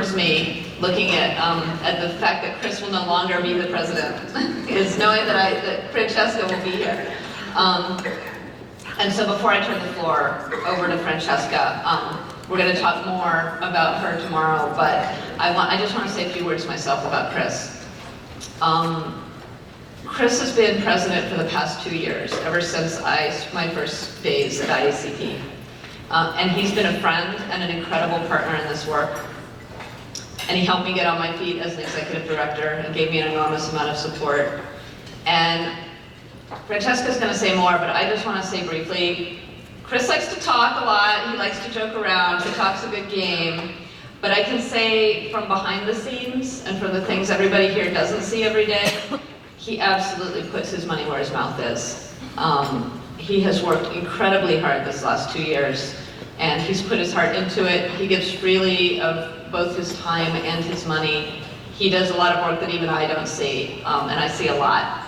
towards me, looking at the fact that Chris will no longer be the president, is knowing that Francesca will be here. And so before I turn the floor over to Francesca, we're going to talk more about her tomorrow, but I just want to say a few words myself about Chris. Chris has been president for the past 2 years, ever since my first days at IACP. And he's been a friend and an incredible partner in this work. And he helped me get on my feet as an executive director and gave me an enormous amount of support. And Francesca's going to say more, but I just want to say briefly, Chris likes to talk a lot, he likes to joke around, he talks a good game, but I can say from behind the scenes and from the things everybody here doesn't see every day, he absolutely puts his money where his mouth is. He has worked incredibly hard this last 2 years, and he's put his heart into it. He gives freely of both his time and his money. He does a lot of work that even I don't see, and I see a lot.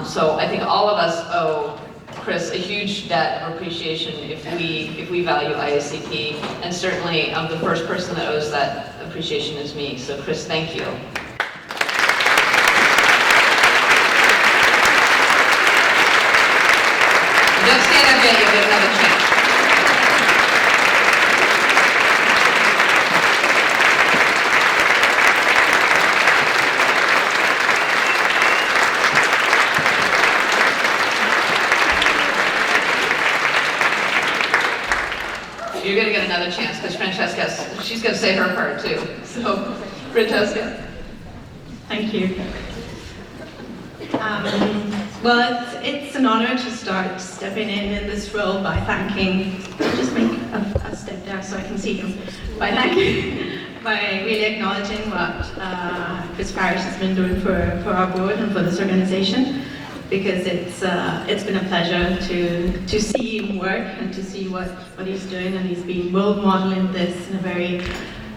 So I think all of us owe Chris a huge debt of appreciation if we value IACP, and certainly the first person that owes that appreciation is me. So Chris, thank you. Don't stand up yet, you'll get another chance. You're going to get another chance because Francesca, she's going to say her part too. So, Francesca. Thank you. Well, it's an honor to start stepping in this role by thanking, just make a step there so I can see him, by really acknowledging what Chris Parrish has been doing for our board and for this organization, because it's been a pleasure to see him work and to see what he's doing, and he's been role modeling this in a very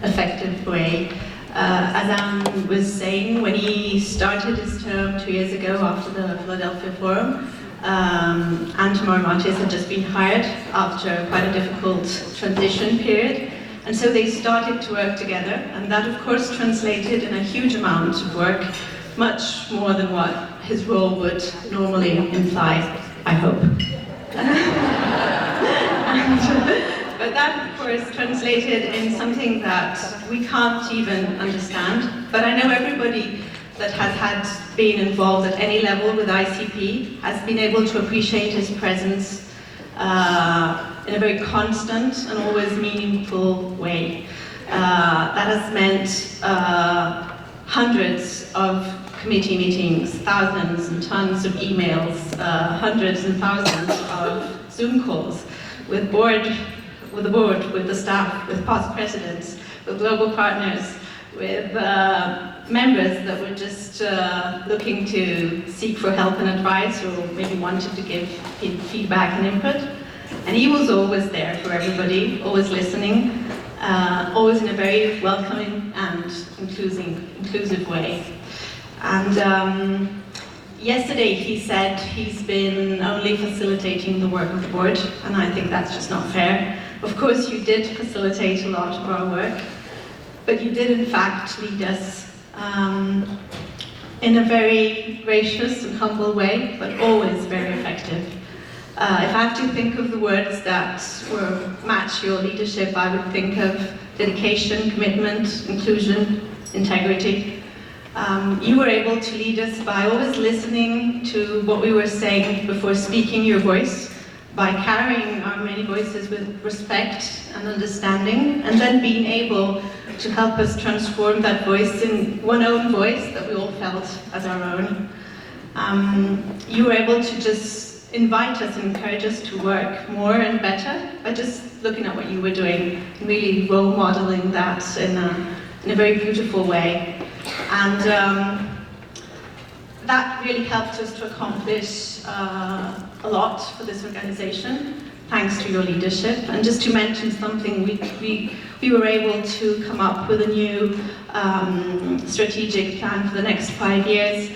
effective way. As Anne was saying, when he started his term 2 years ago after the Philadelphia Forum, Anne Tamar-Montes had just been hired after quite a difficult transition period. And so they started to work together, and that of course translated in a huge amount of work, much more than what his role would normally imply, I hope. But that, of course, translated in something that we can't even understand. But I know everybody that has been involved at any level with ICP has been able to appreciate his presence in a very constant and always meaningful way. That has meant hundreds of committee meetings, thousands and tons of emails, hundreds and thousands of Zoom calls with the board, with the staff, with past presidents, with global partners, with members that were just looking to seek for help and advice, or maybe wanted to give feedback and input. And he was always there for everybody, always listening, always in a very welcoming and inclusive way. And yesterday he said he's been only facilitating the work of the board, and I think that's just not fair. Of course you did facilitate a lot of our work, but you did in fact lead us in a very gracious and humble way, but always very effective. If I have to think of the words that match your leadership, I would think of dedication, commitment, inclusion, integrity. You were able to lead us by always listening to what we were saying before speaking your voice, by carrying our many voices with respect and understanding, and then being able to help us transform that voice in one own voice that we all felt as our own. You were able to just invite us and encourage us to work more and better by just looking at what you were doing, really role modeling that in a very beautiful way. And that really helped us to accomplish a lot for this organization, thanks to your leadership. And just to mention something, we were able to come up with a new strategic plan for the next 5 years.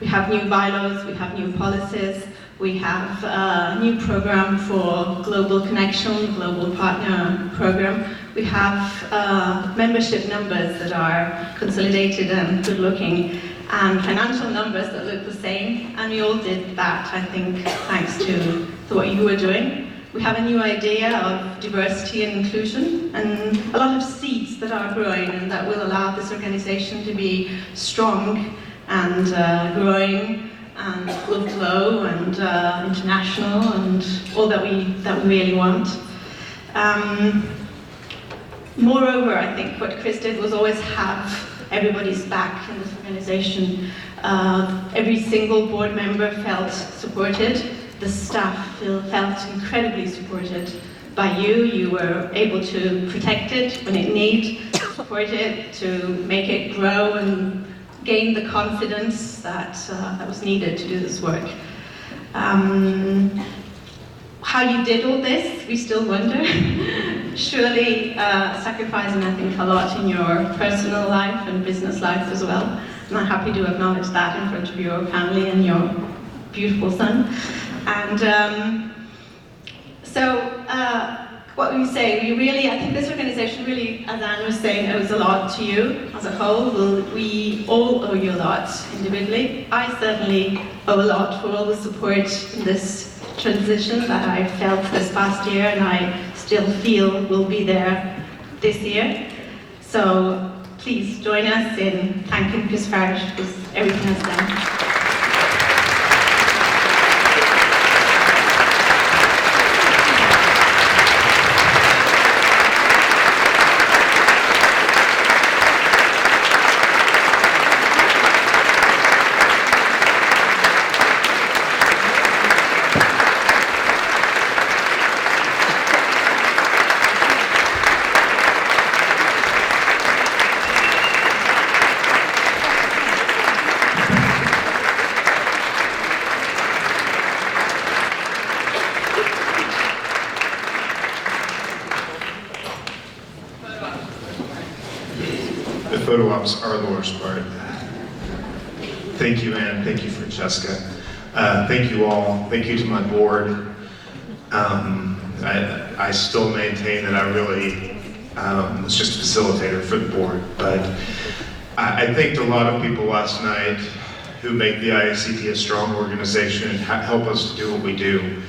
We have new bylaws, we have new policies, we have a new program for global connection, global partner program. We have membership numbers that are consolidated and good-looking, and financial numbers that look the same, and we all did that, I think, thanks to what you were doing. We have a new idea of diversity and inclusion, and a lot of seeds that are growing and that will allow this organization to be strong and growing and full of flow and international and all that we really want. Moreover, I think what Chris did was always have everybody's back in this organization. Every single board member felt supported. The staff felt incredibly supported by you. You were able to protect it when it needed, support it, to make it grow and gain the confidence that was needed to do this work. How you did all this, we still wonder. Surely sacrificing, I think, a lot in your personal life and business life as well. And I'm happy to acknowledge that in front of your family and your beautiful son. And what we say, I think this organization really, as Anne was saying, owes a lot to you as a whole. We all owe you a lot individually. I certainly owe a lot for all the support in this transition that I felt this past year, and I still feel will be there this year. So please join us in thanking Chris Farish for everything he's done. Photo ops are the worst part. Thank you, Anne. Thank you, Francesca. Thank you all. Thank you to my board. I still maintain that I really was just a facilitator for the board, but I thanked a lot of people last night who make the IACP a strong organization and help us to do what we do.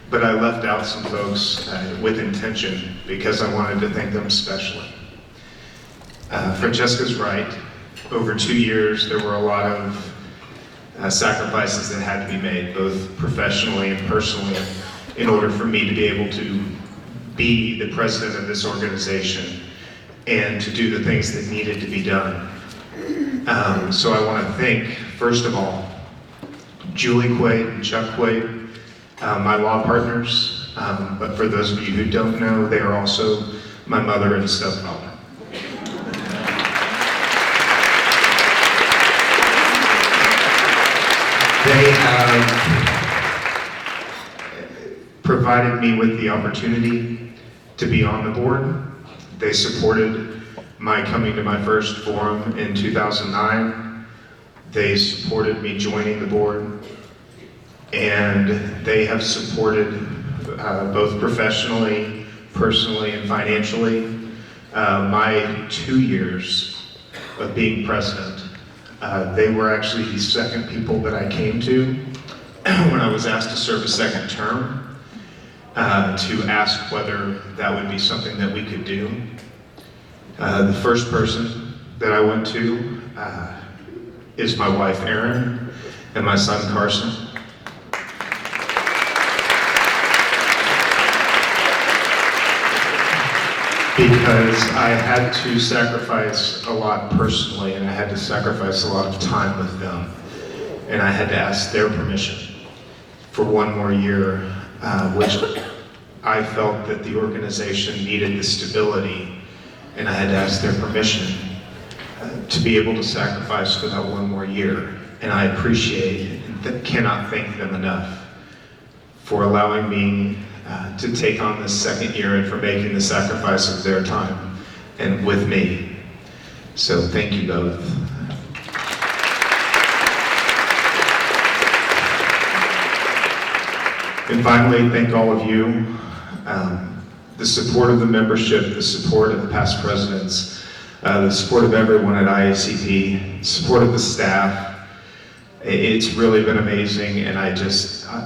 But I left out some folks with intention because I wanted to thank them especially. Francesca's right. Over 2 years, there were a lot of sacrifices that had to be made, both professionally and personally, in order for me to be able to be the president of this organization and to do the things that needed to be done. So I want to thank, first of all, Julie Quaid and Chuck Quaid, my law partners, but for those of you who don't know, they are also my mother and stepfather. They have provided me with the opportunity to be on the board. They supported my coming to my first forum in 2009. They supported me joining the board. And they have supported both professionally, personally, and financially my 2 years of being president. They were actually the second people that I came to when I was asked to serve a second term to ask whether that would be something that we could do. The first person that I went to is my wife Erin and my son Carson. Because I had to sacrifice a lot personally, and I had to sacrifice a lot of time with them. And I had to ask their permission for 1 more year, which I felt that the organization needed the stability, and I had to ask their permission to be able to sacrifice for that 1 more year. And I appreciate and cannot thank them enough for allowing me to take on this second year and for making the sacrifice of their time and with me. So thank you both. And finally, thank all of you the support of the membership, the support of the past presidents, the support of everyone at IACP, support of the staff. It's really been amazing, and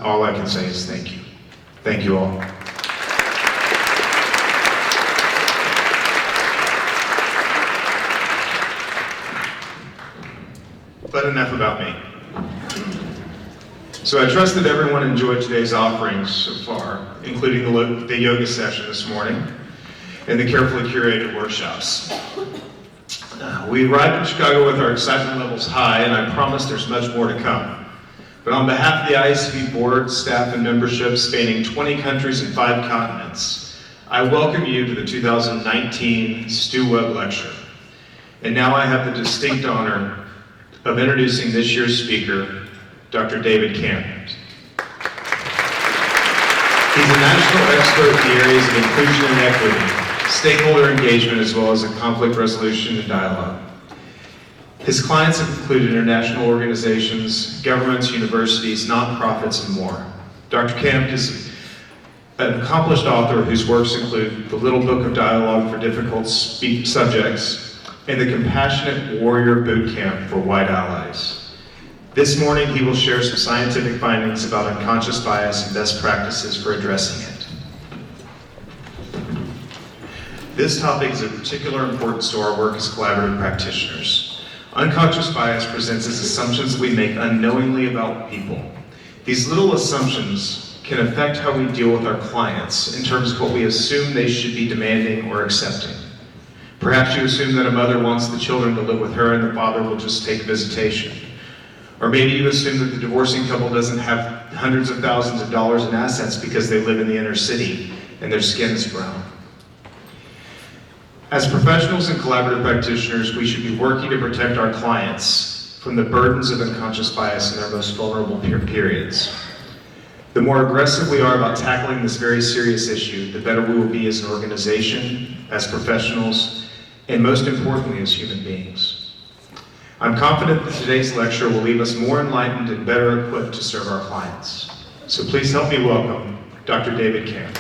all I can say is thank you. Thank you all. But enough about me. So I trust that everyone enjoyed today's offerings so far, including the yoga session this morning and the carefully curated workshops. We arrived in Chicago with our excitement levels high, and I promise there's much more to come. But on behalf of the IACP board, staff, and membership spanning 20 countries and 5 continents, I welcome you to the 2019 Stu Webb Lecture. And now I have the distinct honor of introducing this year's speaker, Dr. David Camp. He's a national expert in the areas of inclusion and equity, stakeholder engagement, as well as conflict resolution and dialogue. His clients have included international organizations, governments, universities, nonprofits, and more. Dr. Camp is an accomplished author whose works include The Little Book of Dialogue for Difficult Subjects and The Compassionate Warrior Boot Camp for White Allies. This morning, he will share some scientific findings about unconscious bias and best practices for addressing it. This topic is of particular importance to our work as collaborative practitioners. Unconscious bias presents as assumptions we make unknowingly about people. These little assumptions can affect how we deal with our clients in terms of what we assume they should be demanding or accepting. Perhaps you assume that a mother wants the children to live with her and the father will just take visitation. Or maybe you assume that the divorcing couple doesn't have hundreds of thousands of dollars in assets because they live in the inner city and their skin is brown. As professionals and collaborative practitioners, we should be working to protect our clients from the burdens of unconscious bias in their most vulnerable periods. The more aggressive we are about tackling this very serious issue, the better we will be as an organization, as professionals, and most importantly, as human beings. I'm confident that today's lecture will leave us more enlightened and better equipped to serve our clients. So please help me welcome Dr. David Camp.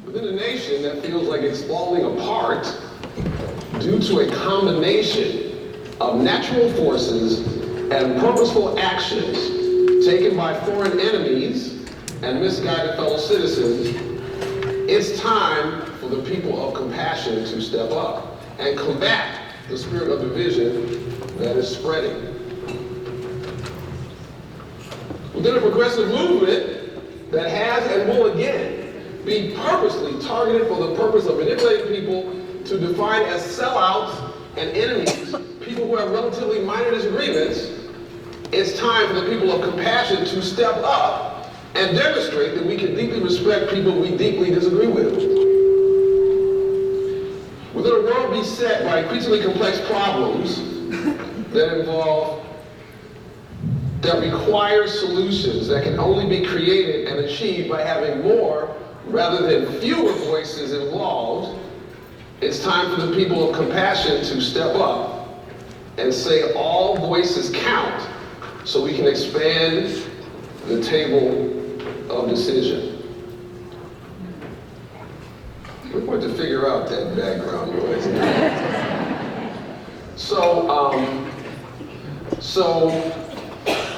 Within a nation that feels like it's falling apart due to a combination of natural forces and purposeful actions taken by foreign enemies and misguided fellow citizens, it's time for the people of compassion to step up and combat the spirit of division that is spreading. Within a progressive movement that has and will again be purposely targeted for the purpose of manipulating people to define as sellouts and enemies, people who have relatively minor disagreements, it's time for the people of compassion to step up and demonstrate that we can deeply respect people we deeply disagree with. Within a world beset by increasingly complex problems that require solutions that can only be created and achieved by having more rather than fewer voices involved, it's time for the people of compassion to step up and say all voices count so we can expand the table of decision. We're going to figure out that background noise. So I'm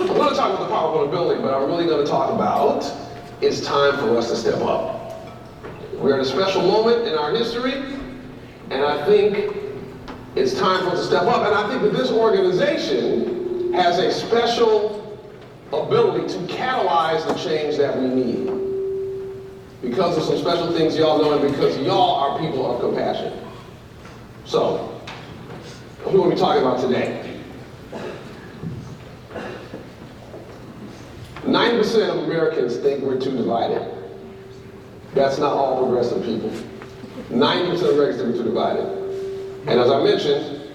going to talk about the power of vulnerability, but I'm really going to talk about it's time for us to step up. We're at a special moment in our history, and I think it's time for us to step up. And I think that this organization has a special ability to catalyze the change that we need. Because of some special things y'all know, and because y'all are people of compassion. So, who are we talking about today? 90% of Americans think we're too divided. That's not all progressive people. 90% of Americans think we're too divided. And as I mentioned,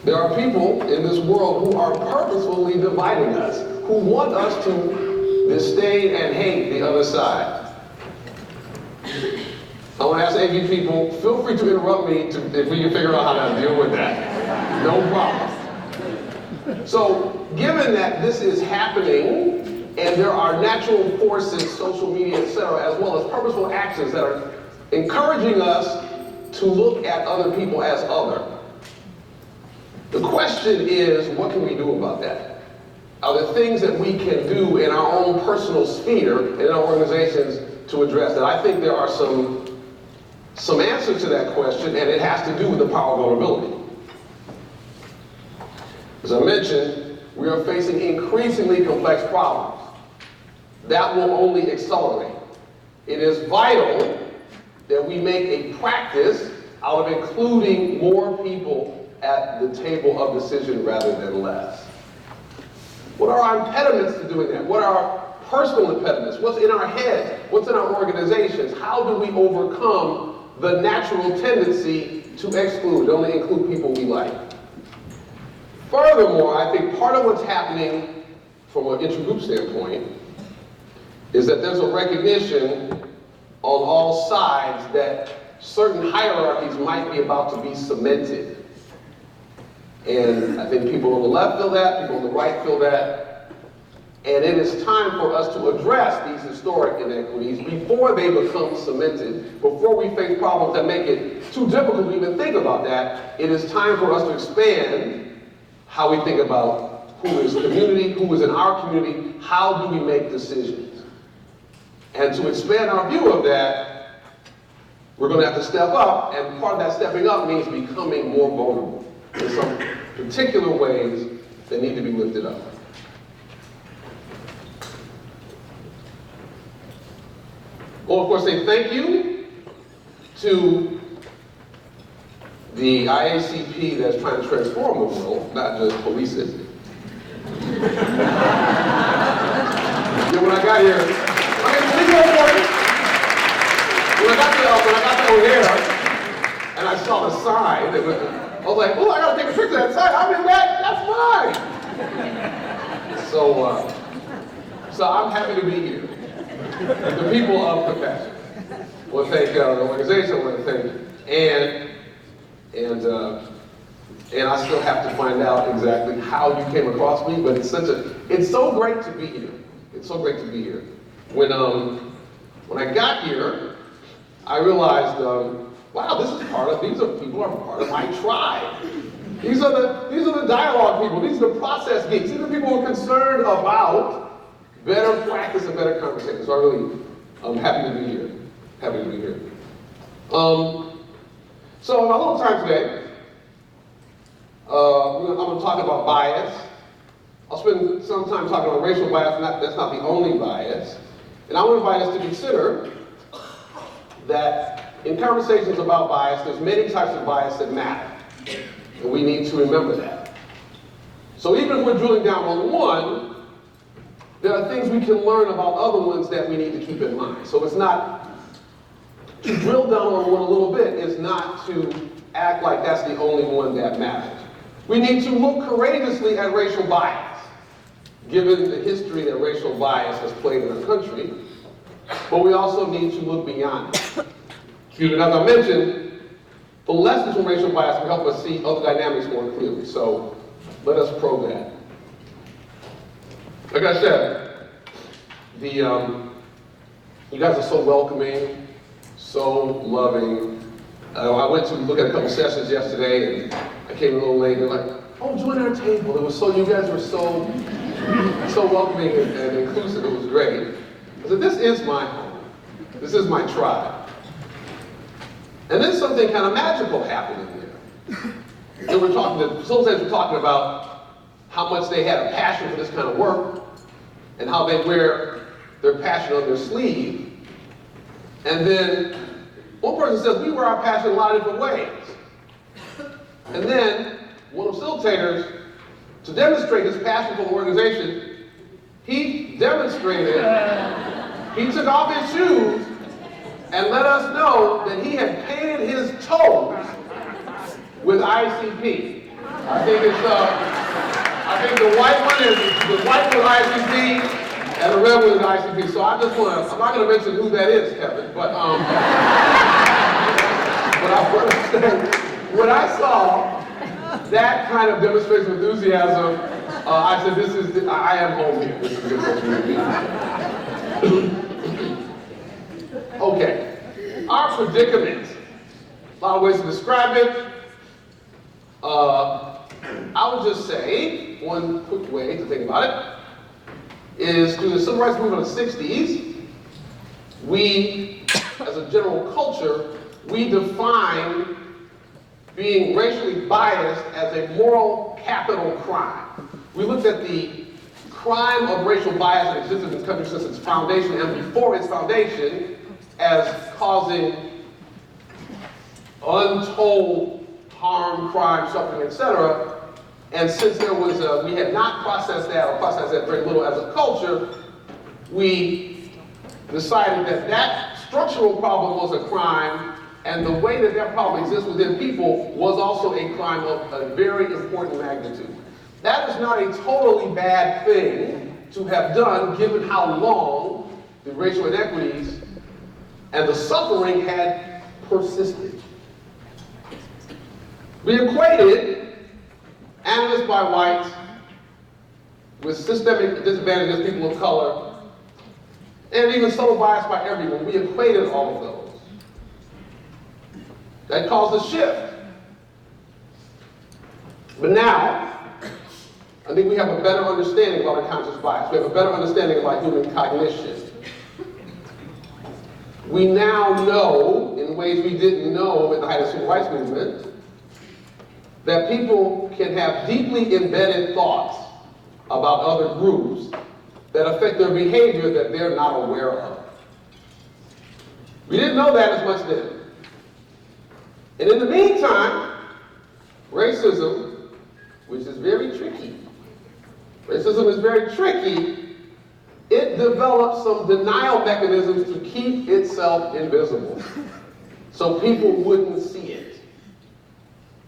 there are people in this world who are purposefully dividing us, who want us to disdain and hate the other side. I want to ask AV people, feel free to interrupt me if we can figure out how to deal with that. No problem. So, given that this is happening, and there are natural forces, social media, etc., as well as purposeful actions that are encouraging us to look at other people as other, the question is, what can we do about that? Are there things that we can do in our own personal sphere and in our organizations to address that? I think there are some answers to that question, and it has to do with the power of vulnerability. As I mentioned, we are facing increasingly complex problems. That will only accelerate. It is vital that we make a practice out of including more people at the table of decision rather than less. What are our impediments to doing that? What are our personal impediments? What's in our heads? What's in our organizations? How do we overcome the natural tendency to exclude, only include people we like? Furthermore, I think part of what's happening from an intergroup standpoint is that there's a recognition on all sides that certain hierarchies might be about to be cemented. And I think people on the left feel that, people on the right feel that. And it is time for us to address these historic inequities before they become cemented, before we face problems that make it too difficult to even think about that. It is time for us to expand how we think about who is community, who is in our community, how do we make decisions. And to expand our view of that, we're going to have to step up, and part of that stepping up means becoming more vulnerable in some particular ways that need to be lifted up. Well, of course, say thank you to the IACP that's trying to transform the world, not just police it. When I got here, when I got to O'Hare, and I saw the sign, I was like, oh, I gotta take a picture of that sign. I'm in that, that's mine. So I'm happy to be here. The people of compassion. I want to thank the organization. I want to thank Ann, and I still have to find out exactly how you came across me. But it's so great to be here. It's so great to be here. When I got here, I realized, wow, these people are part of my tribe. These are the dialogue people. These are the process geeks. These are the people who are concerned about better practice and better conversation. So I'm happy to be here. Happy to be here. So in my little time today, I'm going to talk about bias. I'll spend some time talking about racial bias. That's not the only bias. And I want to invite us to consider that in conversations about bias, there's many types of bias that matter. And we need to remember that. So even if we're drilling down on one, there are things we can learn about other ones that we need to keep in mind. So it's not, to drill down on one a little bit is not to act like that's the only one that matters. We need to look courageously at racial bias, given the history that racial bias has played in our country, but we also need to look beyond it. As I mentioned, the lessons from racial bias will help us see other dynamics more clearly, so let us probe that. Like I said, you guys are so welcoming, so loving. I went to look at a couple sessions yesterday, and I came a little late, and they're like, oh, join our table. It was so, you guys were so welcoming and inclusive. It was great. I said, this is my home. This is my tribe. And then something kind of magical happened in there. And facilitators were talking about how much they had a passion for this kind of work, and how they wear their passion on their sleeve. And then one person says, we wear our passion in a lot of different ways. And then one of the facilitators, to demonstrate his passion for the organization, he took off his shoes and let us know that he had painted his toes with ICP. I think the white one is ICP and the red one is ICP. So I'm not going to mention who that is, Kevin, but when I saw that kind of demonstration of enthusiasm, I said, I am home here. This is a good place for me to be. Okay, our predicament. A lot of ways to describe it. I would just say, one quick way to think about it is through the civil rights movement of the 60s, we, as a general culture, we define being racially biased as a moral capital crime. We looked at the crime of racial bias that existed in this country since its foundation and before its foundation as causing untold harm, crime, suffering, etc. And since there was we had not processed that or processed that very little as a culture, we decided that that structural problem was a crime, and the way that that problem exists within people was also a crime of a very important magnitude. That is not a totally bad thing to have done given how long the racial inequities and the suffering had persisted. We equated animus by whites with systemic disadvantage against people of color, and even subtle bias by everyone. We equated all of those. That caused a shift. But now, I think we have a better understanding about unconscious bias. We have a better understanding about human cognition. We now know, in ways we didn't know at the height of the civil rights movement, that people can have deeply embedded thoughts about other groups that affect their behavior that they're not aware of. We didn't know that as much then. And in the meantime, racism, which is very tricky, it develops some denial mechanisms to keep itself invisible, so people wouldn't see it.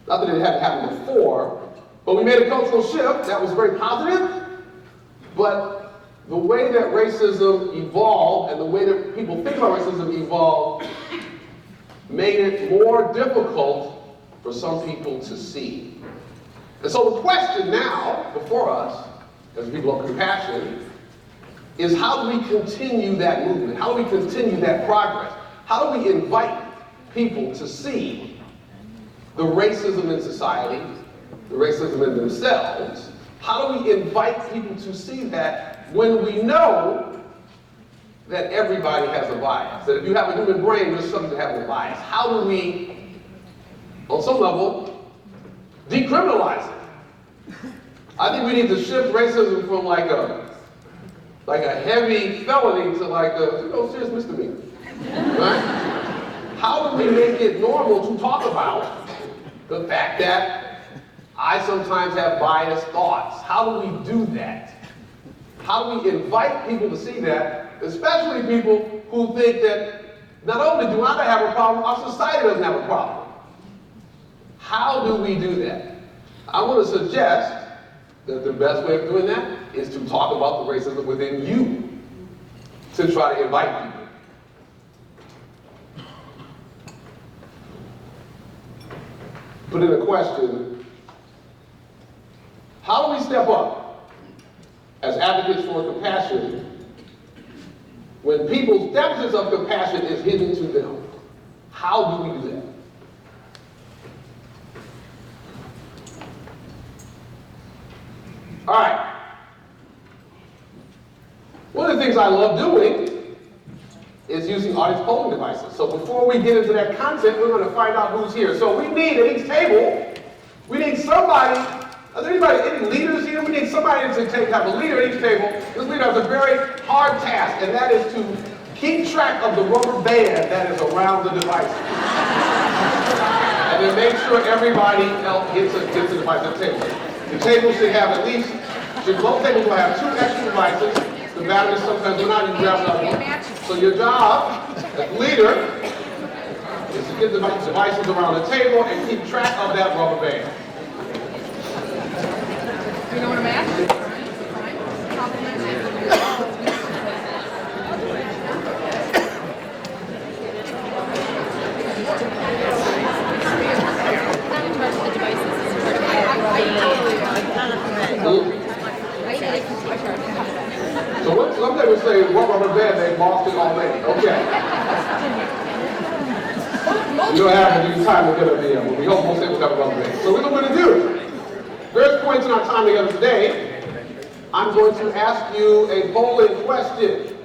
Not that it hadn't happened before, but we made a cultural shift that was very positive, but the way that racism evolved and the way that people think about racism evolved made it more difficult for some people to see. And so the question now before us, as people of compassion, is how do we continue that movement? How do we continue that progress? How do we invite people to see the racism in society, the racism in themselves? How do we invite people to see that when we know that everybody has a bias? That if you have a human brain, there's something that has a bias. How do we, on some level, decriminalize it? I think we need to shift racism from like a heavy felony to like a serious misdemeanor, right? How do we make it normal to talk about the fact that I sometimes have biased thoughts? How do we do that? How do we invite people to see that, especially people who think that not only do I have a problem, our society doesn't have a problem? How do we do that? I want to suggest that the best way of doing that is to talk about the racism within you, to try to invite people. Put in a question, how do we step up as advocates for compassion when people's deficits of compassion is hidden to them? How do we do that? All right. One of the things I love doing is using audience polling devices. So before we get into that content, we're going to find out who's here. So we need at each table, we need somebody, are there any leaders here? We need somebody to have a leader at each table. This leader has a very hard task, and that is to keep track of the rubber band that is around the device. And then make sure everybody else gets a device at the table. The table should have at least, both tables will have 2 extra devices. The batteries sometimes run out, you grab another one. So your job as leader is to get the devices around the table and keep track of that rubber band. You know what I'm asking? lost it already. Okay. You don't have any time together here, but we hope most people have a rubber band. So what we're going to do, various points in our time together today, I'm going to ask you a polling question.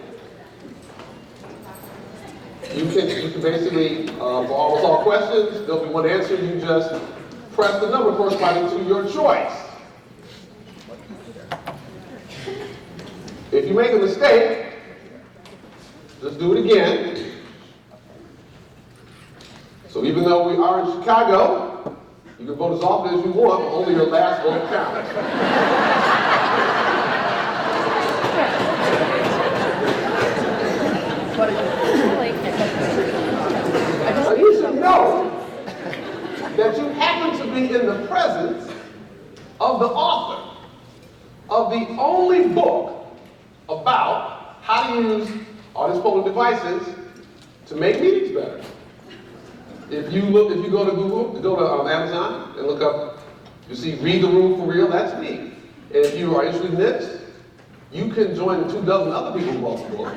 You can basically, for almost all questions, there'll be one answer. You just press the number corresponding to your choice. If you make a mistake, just do it again. So even though we are in Chicago, you can vote as often as you want, but only your last vote counts. Now you should know that you happen to be in the presence of the author of the only book about how to use audience polling devices to make meetings better. If you go to Google, go to Amazon and look up, you see Read the Room for Real, that's me. And if you are interested in this, you can join 24 other people who wrote the book.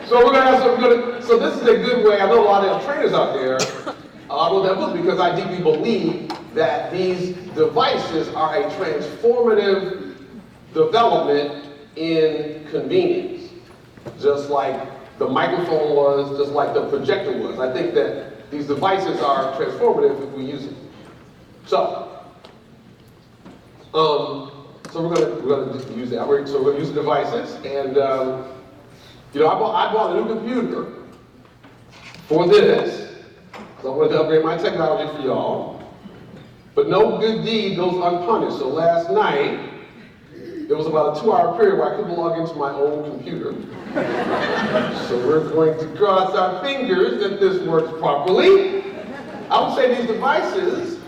So we're gonna have so this is a good way. I know a lot of trainers out there. I wrote that book because I deeply believe that these devices are a transformative development in convenience. Just like the microphone was, just like the projector was. I think that these devices are transformative if we use them. So we're gonna use that. So we're gonna use the devices, and I bought a new computer for this. So I wanted to upgrade my technology for y'all. But no good deed goes unpunished. So last night, there was about a 2-hour period where I couldn't log into my own computer. So we're going to cross our fingers that this works properly. I would say these devices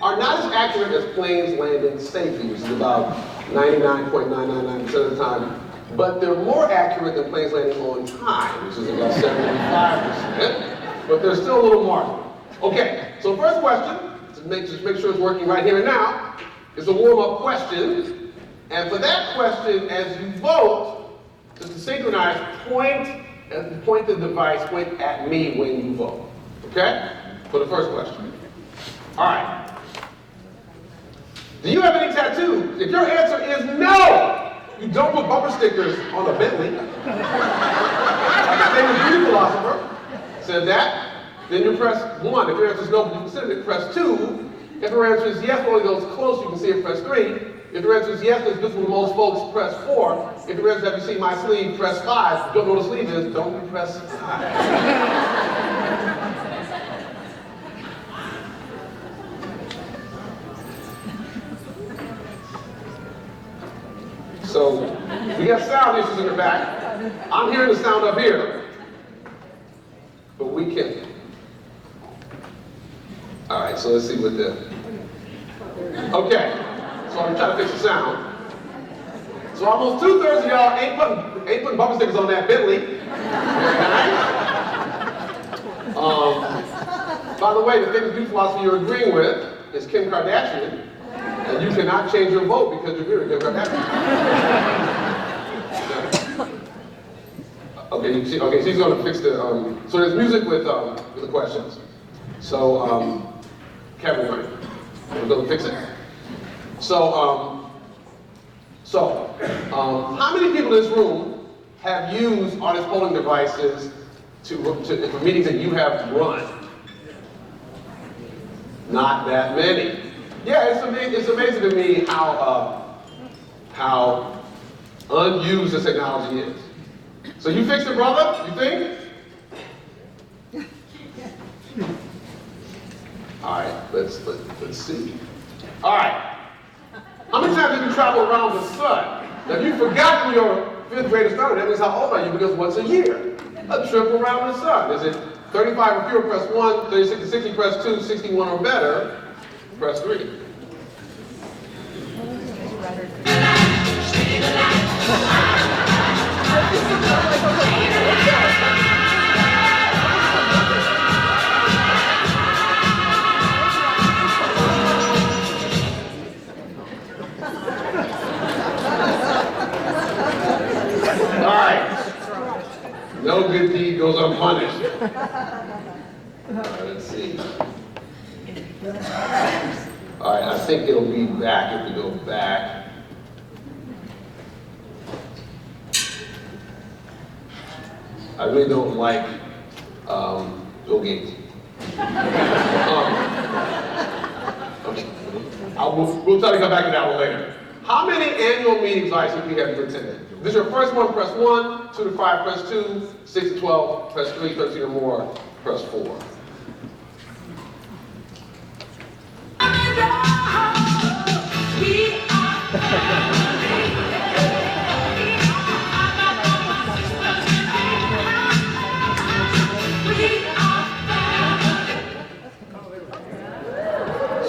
are not as accurate as planes landing safely, which is about 99.999% of the time. But they're more accurate than planes landing on time, which is about 75%. But there's still a little margin. Okay, so first question, just make sure it's working right here and now, is a warm-up question. And for that question, as you vote, just to synchronize, point the device, point at me when you vote. Okay? For the first question. All right. Do you have any tattoos? If your answer is no, you don't put bumper stickers on a Bentley. Like the famous beauty philosopher said that. Then you press 1. If your answer is no, but you consider it, press 2. If your answer is yes, only those close you can see it, press 3. If your answer is yes, that's visible to most folks, press 4. If your answer is have you seen my sleeve, press 5. If you don't know what a sleeve is, don't press 5. So, we have sound issues in the back. I'm hearing the sound up here. But we can. All right, so let's see what the. Okay, so I'm trying to fix the sound. So almost 2/3 of y'all ain't putting bumper stickers on that Bentley. Very nice. By the way, the famous beauty philosophy you're agreeing with is Kim Kardashian. And you cannot change your vote because you're here to Kim Kardashian. Okay, she's going to fix the. So there's music with the questions. So Kevin, we're going to fix it. So how many people in this room have used audience polling devices for meetings that you have run? Not that many. Yeah, it's amazing to me how unused this technology is. So you fixed it, brother? You think? All right, let's see. All right. How many times did you travel around the sun? Now, if you forgot when your 5th grade started, that means how old are you? Because once a year, a trip around the sun. Is it 35 or fewer? Press 1. 36 to 60, press 2. 61 or better, press 3. goes unpunished. All right, let's see. All right, I think it'll be back if we go back. I really don't like Bill Gates. Okay. We'll try to come back to that one later. How many annual meetings IACP have you attended? If this is your first one, press 1, 2 to 5, press 2, 6 to 12, press 3, 13 or more, press 4.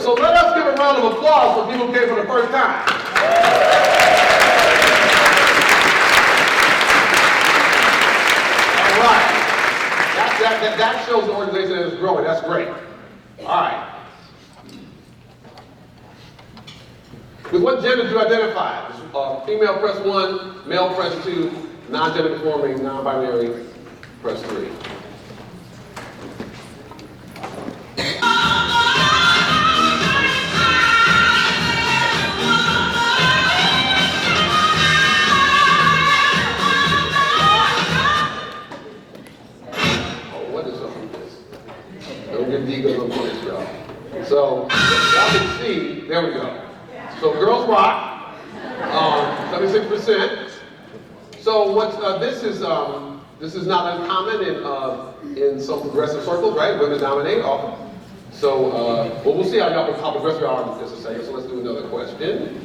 So let us give a round of applause for people who came for the first time. All right. That shows the organization that is growing. That's great. All right. With what gender do you identify? Female, press 1. Male, press 2. Non-gender conforming, non-binary, press 3. So, y'all can see, there we go. So girls rock, 76%. So this is not uncommon in some progressive circles, right? Women dominate often. So, well, we'll see how progressive you are in just a second. So let's do another question.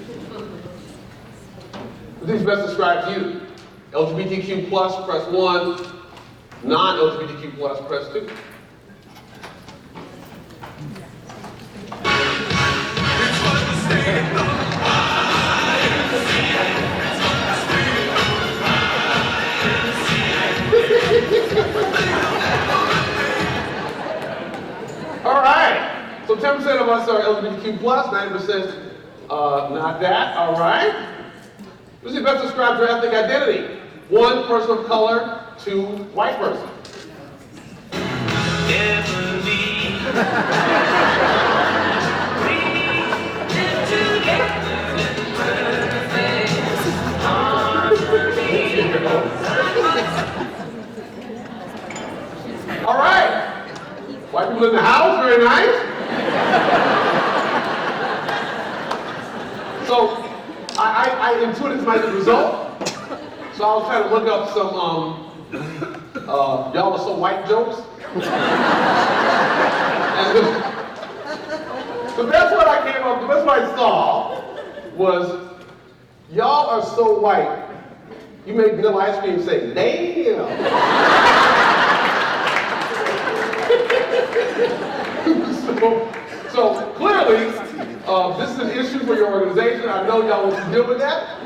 These best describe you. LGBTQ plus, press 1. Non-LGBTQ plus, press 2. All right, so 10% of us are LGBTQ plus, 90% not that. All right. This is best describes your ethnic identity. 1, person of color. 2, white person. All right. White people in the house, very nice. So I intuited this might be the result. So I was trying to look up some y'all are so white jokes. And the best one I came up, the best one I saw was y'all are so white. You make vanilla ice cream say, damn. So clearly, this is an issue for your organization. I know y'all want to deal with that.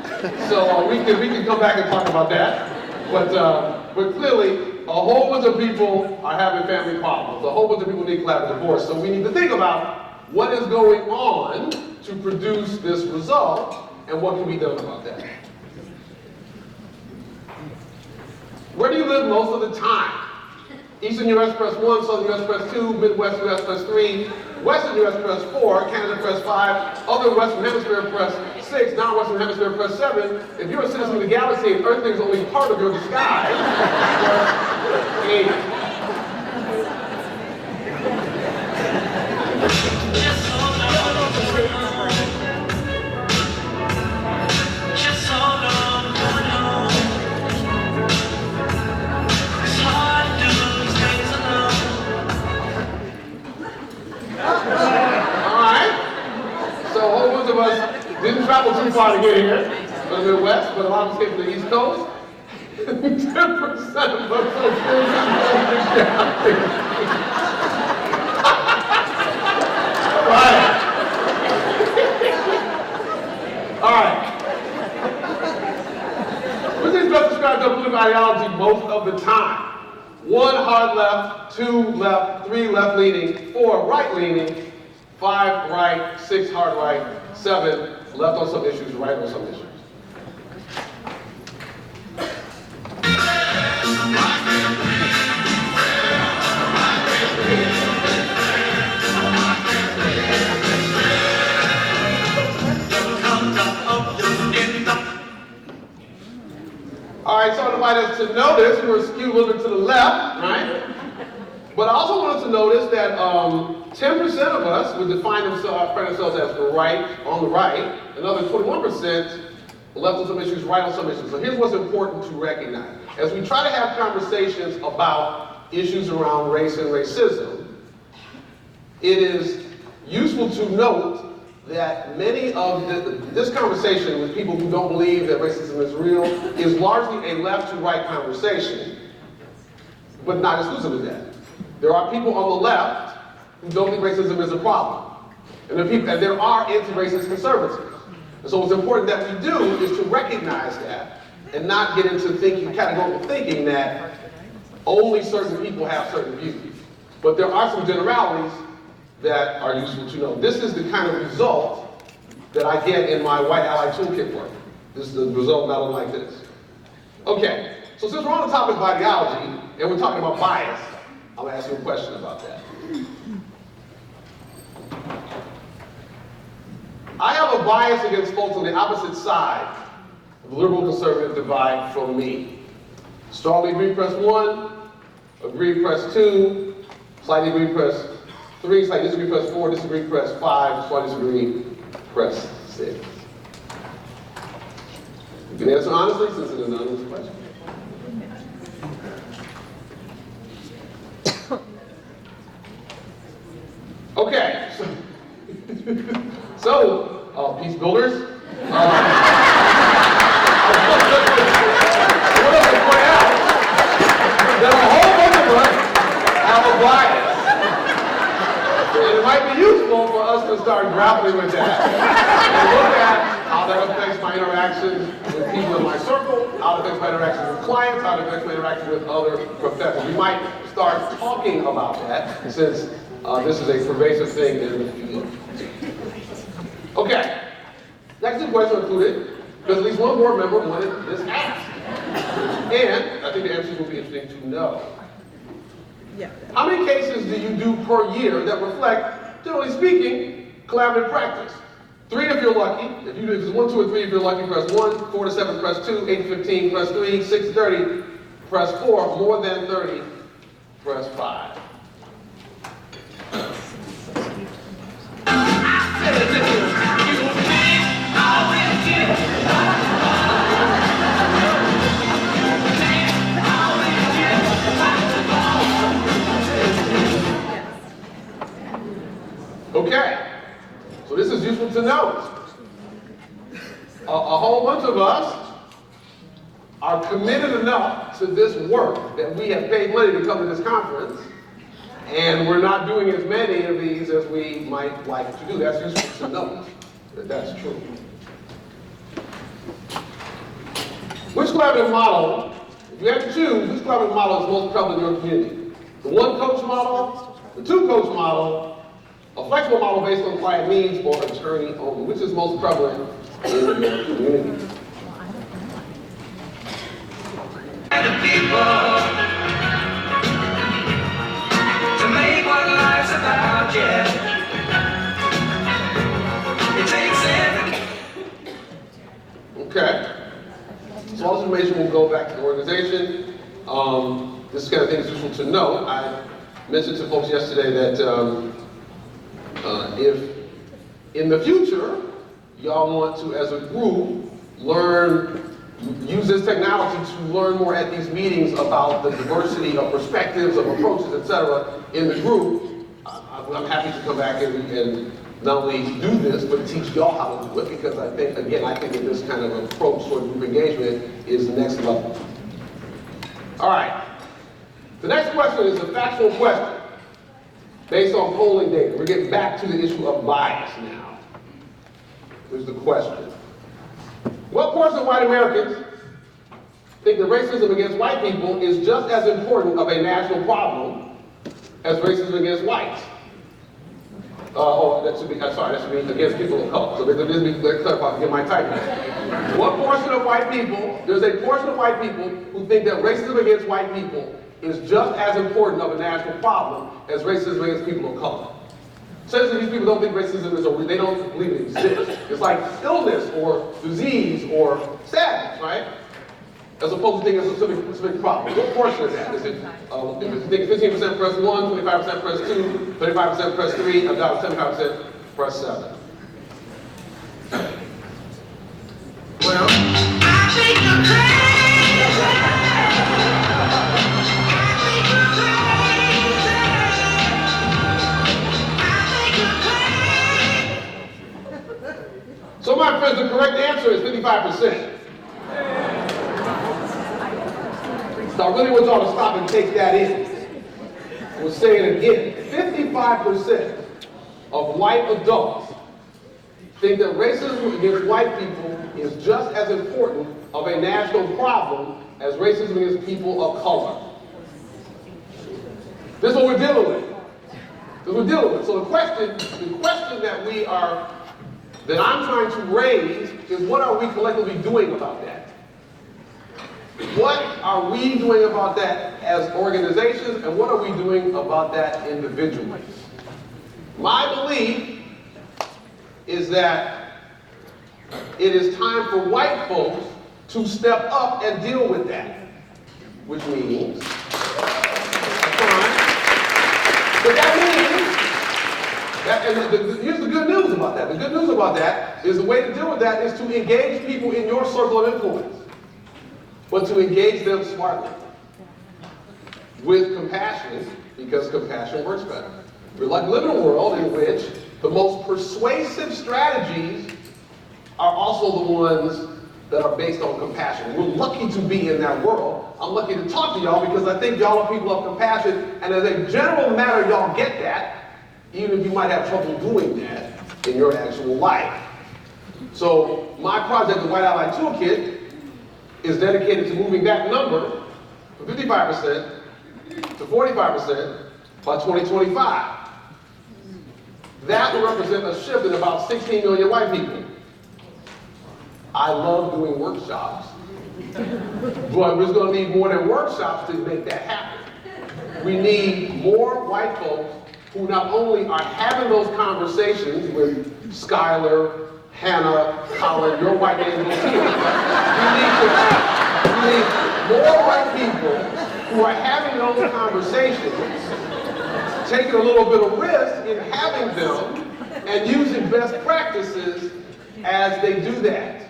So we can come back and talk about that. But clearly, a whole bunch of people are having family problems. A whole bunch of people need collaborative divorce. So we need to think about what is going on to produce this result and what can be done about that. Where do you live most of the time? Eastern US press 1, Southern US press 2, Midwest US press 3, Western US press 4, Canada press 5, other Western Hemisphere press 6, non-Western Hemisphere press 7. If you're a citizen of the galaxy and Earth is only part of your disguise, press 8. Didn't travel too far to get here, from the Midwest, but a lot of us came from the East Coast. 10% of us are All right. Which is best described as political ideology most of the time? 1, hard left, 2, left, 3, left leaning, 4, right leaning, 5, right, 6, hard right, 7, left on some issues, right on some issues. right, so I invite us to notice we're skewed a little bit to the left, right? But I also want us to notice that 10% of us would define themselves as right, on the right, another 21% left on some issues, right on some issues. So here's what's important to recognize. As we try to have conversations about issues around race and racism, it is useful to note that many of this conversation with people who don't believe that racism is real is largely a left to right conversation, but not exclusively that. There are people on the left who don't think racism is a problem. And there are anti-racist conservatives. And so what's important that we do is to recognize that and not get into categorical thinking that only certain people have certain views. But there are some generalities that are useful to know. This is the kind of result that I get in my White Ally Toolkit work. This is the result not unlike this. Okay, so since we're on the topic of ideology and we're talking about bias, I'm going to ask you a question about that. I have a bias against folks on the opposite side of the liberal-conservative divide from me. Strongly agree, press 1. Agree, press 2. Slightly agree, press 3. Slightly disagree, press 4. Disagree, press 5. Slightly disagree, press 6. You can answer honestly since it's an anonymous question. Okay, so peace builders. I want to point out that a whole bunch of us have a bias. And it might be useful for us to start grappling with that and look at how that affects my interactions with people in my circle, how it affects my interactions with clients, how it affects my interactions with other professionals. We might start talking about that since this is a pervasive thing in the field. Okay, next two questions are included because at least one board member wanted this asked. And I think the answers will be interesting to know. Yeah. How many cases do you do per year that reflect, generally speaking, collaborative practice? 3 if you're lucky. If it's 1, 2, or 3 if you're lucky, press 1. 4 to 7, press 2. 8 to 15, press 3. 6 to 30, press 4. More than 30, press 5. Okay, so this is useful to note. A whole bunch of us are committed enough to this work that we have paid money to come to this conference, and we're not doing as many of these as we might like to do. That's useful to note that that's true. Which collaborative model, if you have to choose, which collaborative model is most prevalent in your community? The one-coach model, the two-coach model, a flexible model based on client needs, or attorney only? Which is most prevalent in your community? The people to make what life's about, yeah. It takes every. Okay. So all this information will go back to the organization. This is the kind of thing that's useful to know. I mentioned to folks yesterday that if in the future y'all want to, as a group, use this technology to learn more at these meetings about the diversity of perspectives, of approaches, etc. in the group, I'm happy to come back and not only do this, but teach y'all how to do it, because I think that this kind of approach toward group engagement is the next level. All right. The next question is a factual question based on polling data. We're getting back to the issue of bias now. Here's the question. What portion of white Americans think that racism against white people is just as important of a national problem as racism against whites? That should be against people of color. So let me clarify, get my typing. What portion of white people, there's a portion of white people who think that racism against white people is just as important of a national problem as racism against people of color. Essentially, these people don't think racism is they don't believe it exists. It's like illness or disease or sadness, right? as opposed to thinking of a specific problem. What portion is that? Is it, if you think 15% press 1, 25% press 2, 35% press 3, about 75% press 7? Well, I think you're so my friends, the correct answer is 55%. So I really want y'all to stop and take that in. We'll say it again. 55% of white adults think that racism against white people is just as important of a national problem as racism against people of color. This is what we're dealing with. This is what we're dealing with. So the question that I'm trying to raise is, what are we collectively doing about that? What are we doing about that as organizations, and what are we doing about that individually? My belief is that it is time for white folks to step up and deal with that, which means crime. But that means, here's the good news about that. The good news about that is the way to deal with that is to engage people in your circle of influence, but to engage them smartly, with compassion, because compassion works better. We're like living in a world in which the most persuasive strategies are also the ones that are based on compassion. We're lucky to be in that world. I'm lucky to talk to y'all because I think y'all are people of compassion, and as a general matter, y'all get that, even if you might have trouble doing that in your actual life. So my project, the White Ally Toolkit, is dedicated to moving that number from 55% to 45% by 2025. That will represent a shift in about 16 million white people. I love doing workshops, but we're going to need more than workshops to make that happen. We need more white folks who not only are having those conversations with Skylar, Hannah, Colin, your white names will see it. We need more white people who are having those conversations, taking a little bit of risk in having them, and using best practices as they do that.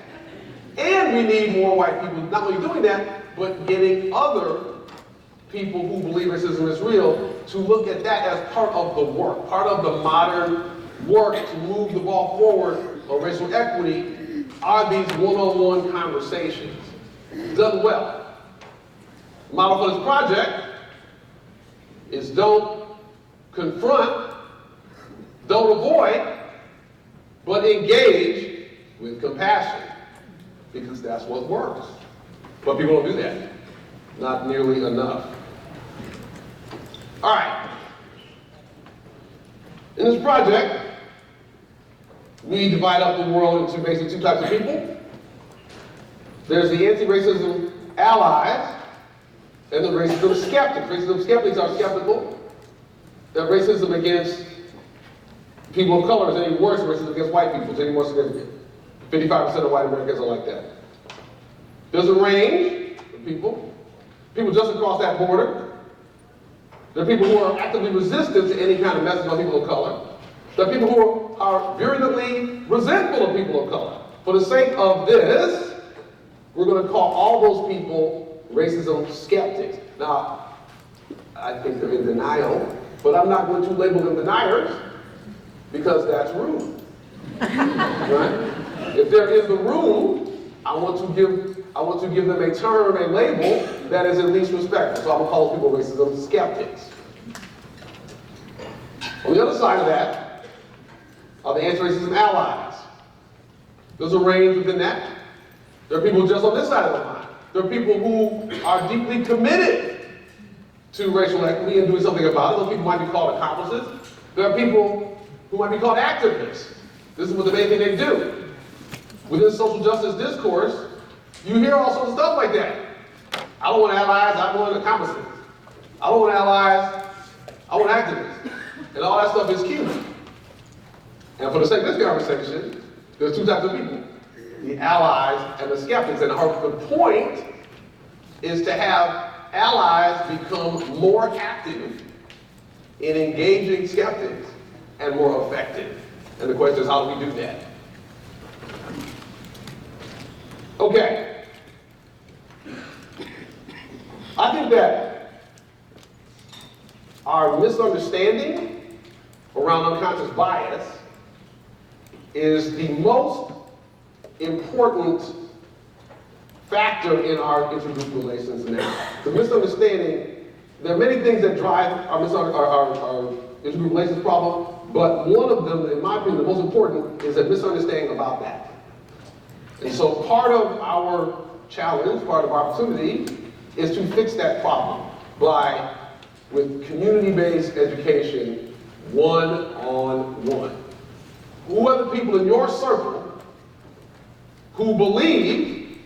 And we need more white people not only doing that, but getting other people who believe racism is real to look at that as part of the work, part of the modern work to move the ball forward on racial equity are these one-on-one conversations. Done well. The model for this project is don't confront, don't avoid, but engage with compassion, because that's what works. But people don't do that. Not nearly enough. All right. In this project, we divide up the world into basically two types of people. There's the anti-racism allies and the racism skeptics. Racism skeptics are skeptical that racism against people of color is any worse than racism against white people, is any more significant. 55% of white Americans are like that. There's a range of people just across that border. There are people who are actively resistant to any kind of message on people of color. There are people who are virulently resentful of people of color. For the sake of this, we're going to call all those people racism skeptics. Now, I think they're in denial, but I'm not going to label them deniers because that's rude. Right? If they're in the room, I want to give them a term, a label that is at least respectful. So I'm going to call people racism skeptics. On the other side of that are the anti-racism allies. There's a range within that. There are people just on this side of the line. There are people who are deeply committed to racial equity and doing something about it. Those people might be called accomplices. There are people who might be called activists. This is what the main thing they do. Within social justice discourse, you hear all sorts of stuff like that. I don't want allies, I want accomplices. I don't want allies, I want activists. And all that stuff is cute. And for the sake of this conversation, there's two types of people. The allies and the skeptics. And the point is to have allies become more active in engaging skeptics and more effective. And the question is, how do we do that? Okay. I think that our misunderstanding around unconscious bias is the most important factor in our intergroup relations now. The misunderstanding, there are many things that drive our intergroup relations problem, but one of them, in my opinion, the most important, is a misunderstanding about that. And so part of our challenge, part of our opportunity, is to fix that problem by, with community-based education, one-on-one. Who are the people in your circle who believe,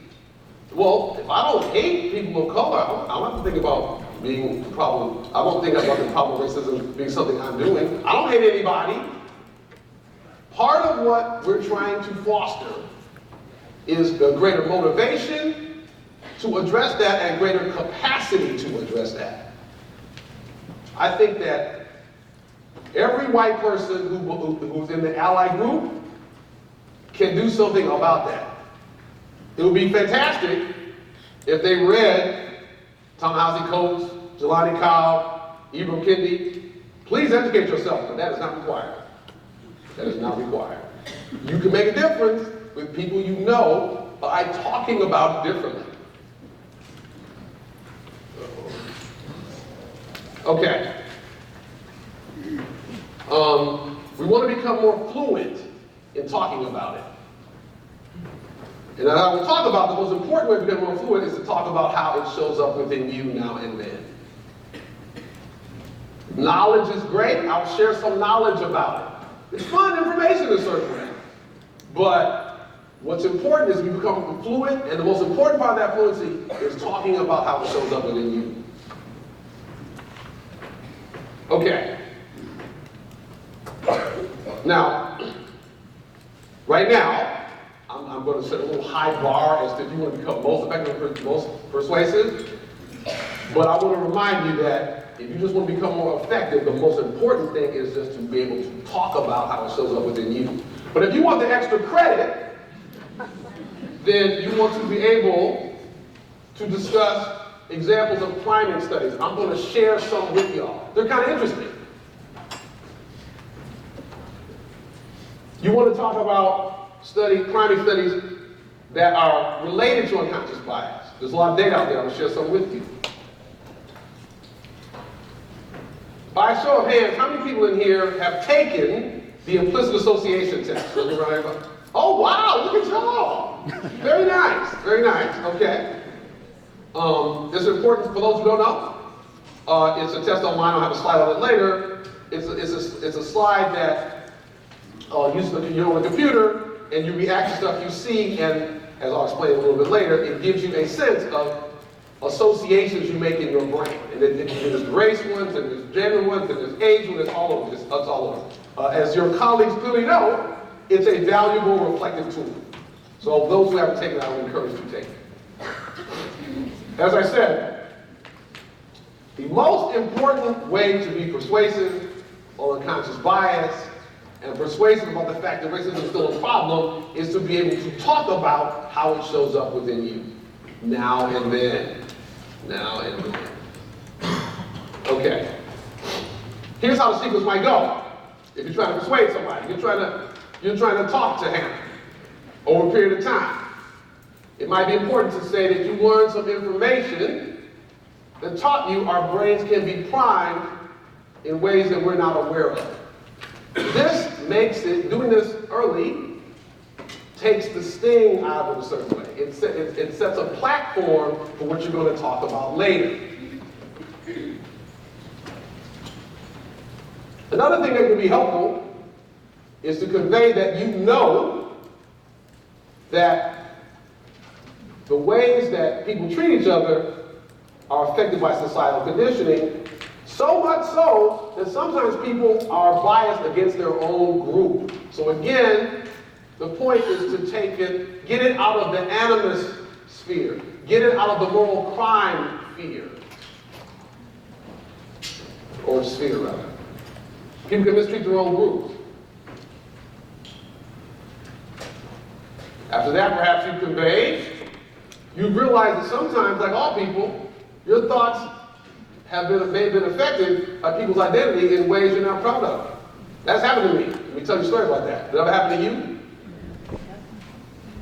well, if I don't hate people of color, I don't have to think about being the problem. I don't think about the problem of racism being something I'm doing. I don't hate anybody. Part of what we're trying to foster is a greater motivation to address that and greater capacity to address that. I think that every white person who's in the ally group can do something about that. It would be fantastic if they read Ta-Nehisi Coates, Jelani Cobb, Ibram Kendi. Please educate yourself, but that is not required. That is not required. You can make a difference with people you know by talking about it differently. Okay. We want to become more fluent in talking about it. And I will talk about the most important way to become more fluent is to talk about how it shows up within you now and then. Knowledge is great. I'll share some knowledge about it. It's fun information to circulate. But what's important is we become fluent, and the most important part of that fluency is talking about how it shows up within you. Okay. Now, right now, I'm going to set a little high bar as to if you want to become most effective, most persuasive. But I want to remind you that if you just want to become more effective, the most important thing is just to be able to talk about how it shows up within you. But if you want the extra credit, then you want to be able to discuss examples of priming studies. I'm going to share some with y'all. They're kind of interesting. You want to talk about priming studies that are related to unconscious bias. There's a lot of data out there. I'm going to share some with you. By a show of hands, how many people in here have taken the implicit association test? Oh, wow, look at y'all. Very nice, very nice. Okay. It's important for those who don't know. It's a test online. I'll have a slide on it later. It's a slide that uses you're on a computer and you react to stuff you see, and as I'll explain a little bit later, it gives you a sense of associations you make in your brain. And there's race ones, and there's gender ones, and there's age ones, it's all over. It's all over. As your colleagues clearly know, it's a valuable reflective tool. So those who haven't taken it, I would encourage you to take it. As I said, the most important way to be persuasive on unconscious bias and persuasive about the fact that racism is still a problem is to be able to talk about how it shows up within you. Now and then. Now and then. Okay. Here's how the sequence might go. If you're trying to persuade somebody, you're trying to talk to him over a period of time. It might be important to say that you learned some information that taught you our brains can be primed in ways that we're not aware of. This makes it, doing this early, takes the sting out of it a certain way. It sets a platform for what you're going to talk about later. Another thing that can be helpful is to convey that you know that the ways that people treat each other are affected by societal conditioning, so much so that sometimes people are biased against their own group. So again, the point is to take it, get it out of the animus sphere. Get it out of the moral crime sphere. Or sphere, rather. People can mistreat their own groups. After that, perhaps you convey, you realize that sometimes, like all people, your thoughts may have been affected by people's identity in ways you're not proud of. That's happened to me. Let me tell you a story about that. Did it ever happen to you?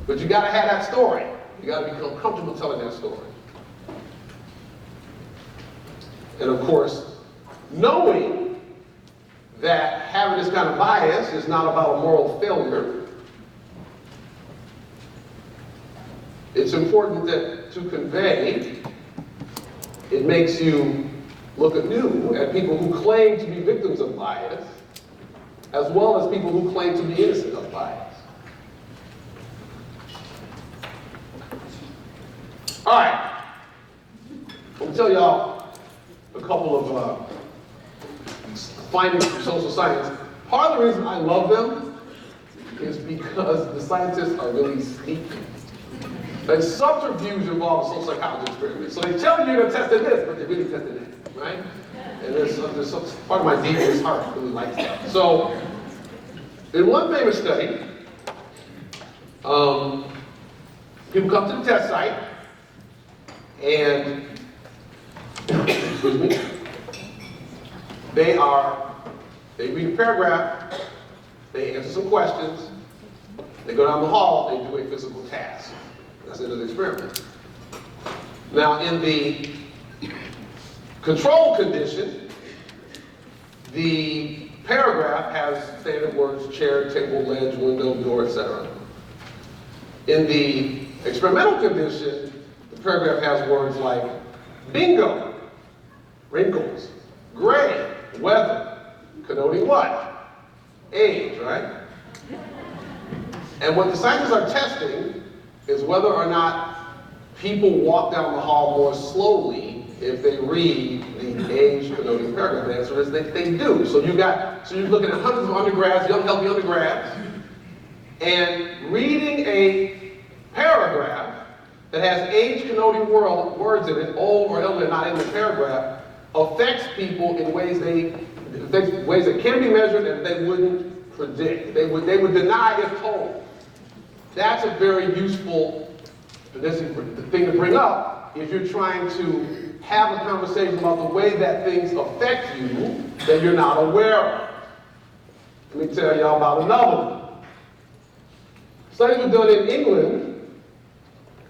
But you gotta have that story. You gotta become comfortable telling that story. And of course, knowing that having this kind of bias is not about a moral failure, it's important that to convey, it makes you look anew at people who claim to be victims of bias, as well as people who claim to be innocent of bias. All right, I'll tell y'all a couple of findings from social science. Part of the reason I love them is because the scientists are really sneaky. Like subterfuge involves social psychology experiments. So they tell you they're testing this, but they're really testing that, right? And there's some part of my devious heart really likes that. So, in one famous study, people come to the test site, and excuse me, they read a paragraph, they answer some questions, they go down the hall, they do a physical task. That's the end of the experiment. Now, in the control condition, the paragraph has standard words: chair, table, ledge, window, door, etc. In the experimental condition, the paragraph has words like bingo, wrinkles, gray, weather, connoting what? Age, right? And what the scientists are testing is whether or not people walk down the hall more slowly if they read the age connoting paragraph. The answer is that they do. So you're looking at hundreds of undergrads, young healthy undergrads, and reading a paragraph that has age connoting words in it, old or elderly, not in the paragraph, affects people in ways that can be measured and they wouldn't predict. They would deny if told. That's a very useful thing to bring up if you're trying to have a conversation about the way that things affect you that you're not aware of. Let me tell y'all about another one. Studies were done in England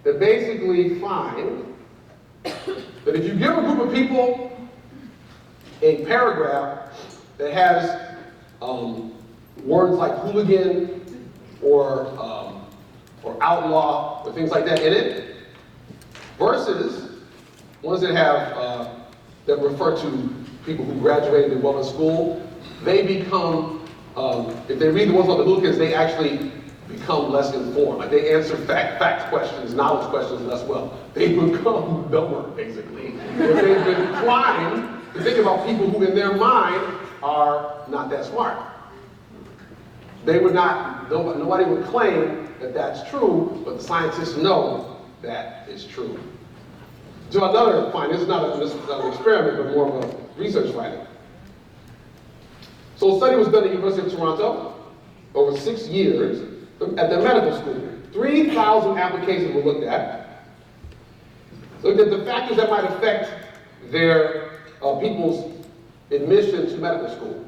that basically find that if you give a group of people a paragraph that has words like hooligan or outlaw or things like that in it, versus ones that have that refer to people who graduated in well in school, they become, if they read the ones on the hooligans, they actually become less informed. Like they answer fact questions, knowledge questions less well. They become dumber, basically. If they've been inclined to think about people who in their mind are not that smart. They would not, nobody would claim that that's true, but the scientists know that is true. So another finding, this is not an experiment, but more of a research finding. So a study was done at the University of Toronto over 6 years at the medical school. 3,000 applications were looked at. Looked at the factors that might affect their people's admission to medical school.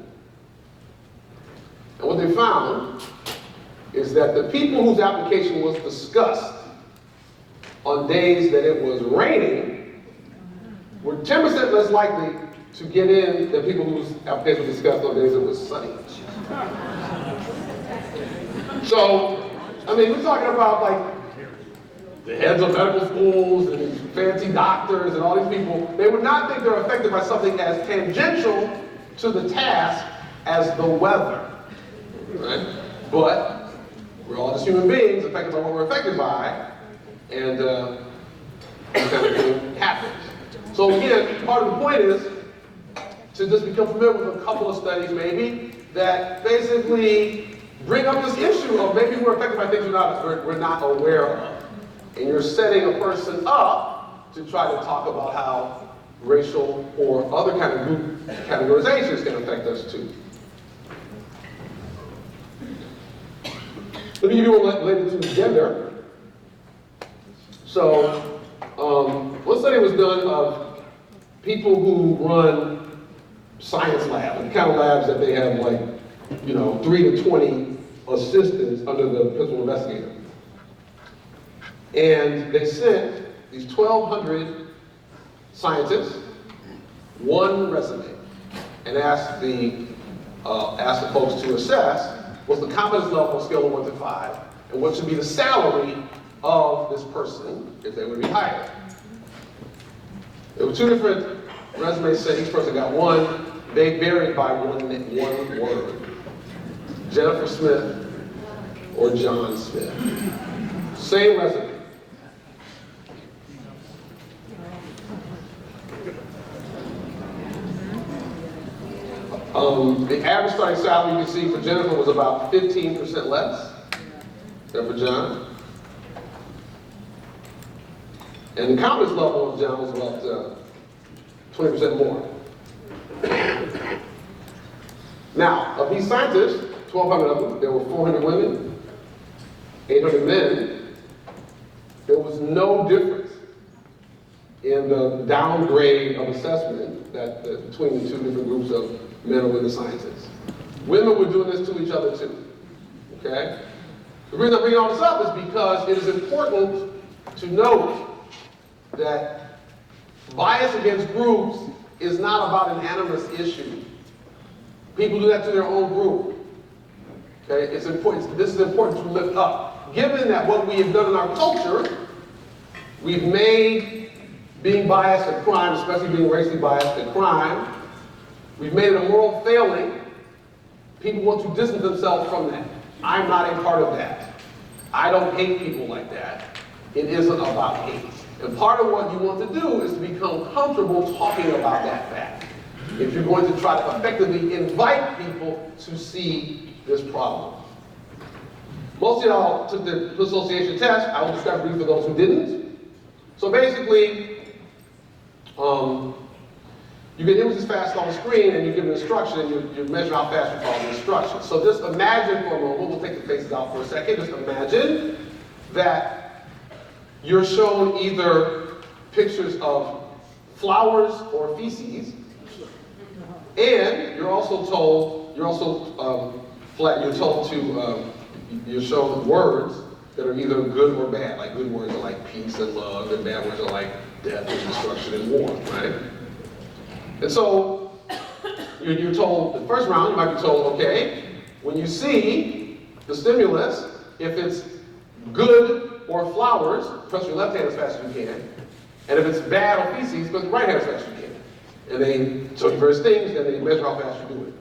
And what they found is that the people whose application was discussed on days that it was raining were 10% less likely to get in than people whose application was discussed on days it was sunny. So, I mean, we're talking about like the heads of medical schools and these fancy doctors and all these people. They would not think they're affected by something as tangential to the task as the weather, right? But we're all just human beings affected by what we're affected by, and that kind of thing happens. So again, part of the point is to just become familiar with a couple of studies maybe that basically bring up this issue of maybe we're affected by things we're not aware of. and you're setting a person up to try to talk about how racial or other kind of group categorizations can affect us too. Let me give you one related to gender. So, one study was done of people who run science labs, the kind of labs that they have like, 3 to 20 assistants under the principal investigator. And they sent these 1,200 scientists one resume and asked the folks to assess what's the competence level on a scale of 1 to 5, and what should be the salary of this person if they were to be hired. There were 2 different resumes sent, each person got one. They varied by one word. Jennifer Smith or John Smith. Same resume. The average starting salary you can see for Jennifer was about 15% less than for John. And the confidence level of John was about 20% more. Now, of these scientists, 1,200 of them, there were 400 women, 800 men. There was no difference in the downgrade of assessment between the 2 different groups of men and women scientists. Women were doing this to each other too, okay? The reason I bring all this up is because it is important to note that bias against groups is not about an animus issue. People do that to their own group. Okay, it's important. This is important to lift up. Given that what we have done in our culture, we've made being biased a crime, especially being racially biased a crime. We've made it a moral failing. People want to distance themselves from that. I'm not a part of that. I don't hate people like that. It isn't about hate. And part of what you want to do is to become comfortable talking about that fact. If you're going to try to effectively invite people to see this problem. Most of y'all took the association test. I will describe briefly for those who didn't. So basically, you get images fast on the screen and you give an instruction and you measure how fast you follow the instruction. So just imagine for a moment, we'll take the faces out for a second, just imagine that you're shown either pictures of flowers or feces, and you're shown words that are either good or bad. Like good words are like peace and love, and bad words are like death and destruction and war, right? And so you're told, the first round, you might be told, okay, when you see the stimulus, if it's good or flowers, press your left hand as fast as you can. And if it's bad or feces, press your right hand as fast as you can. And they show you various things, and they measure how fast you do it.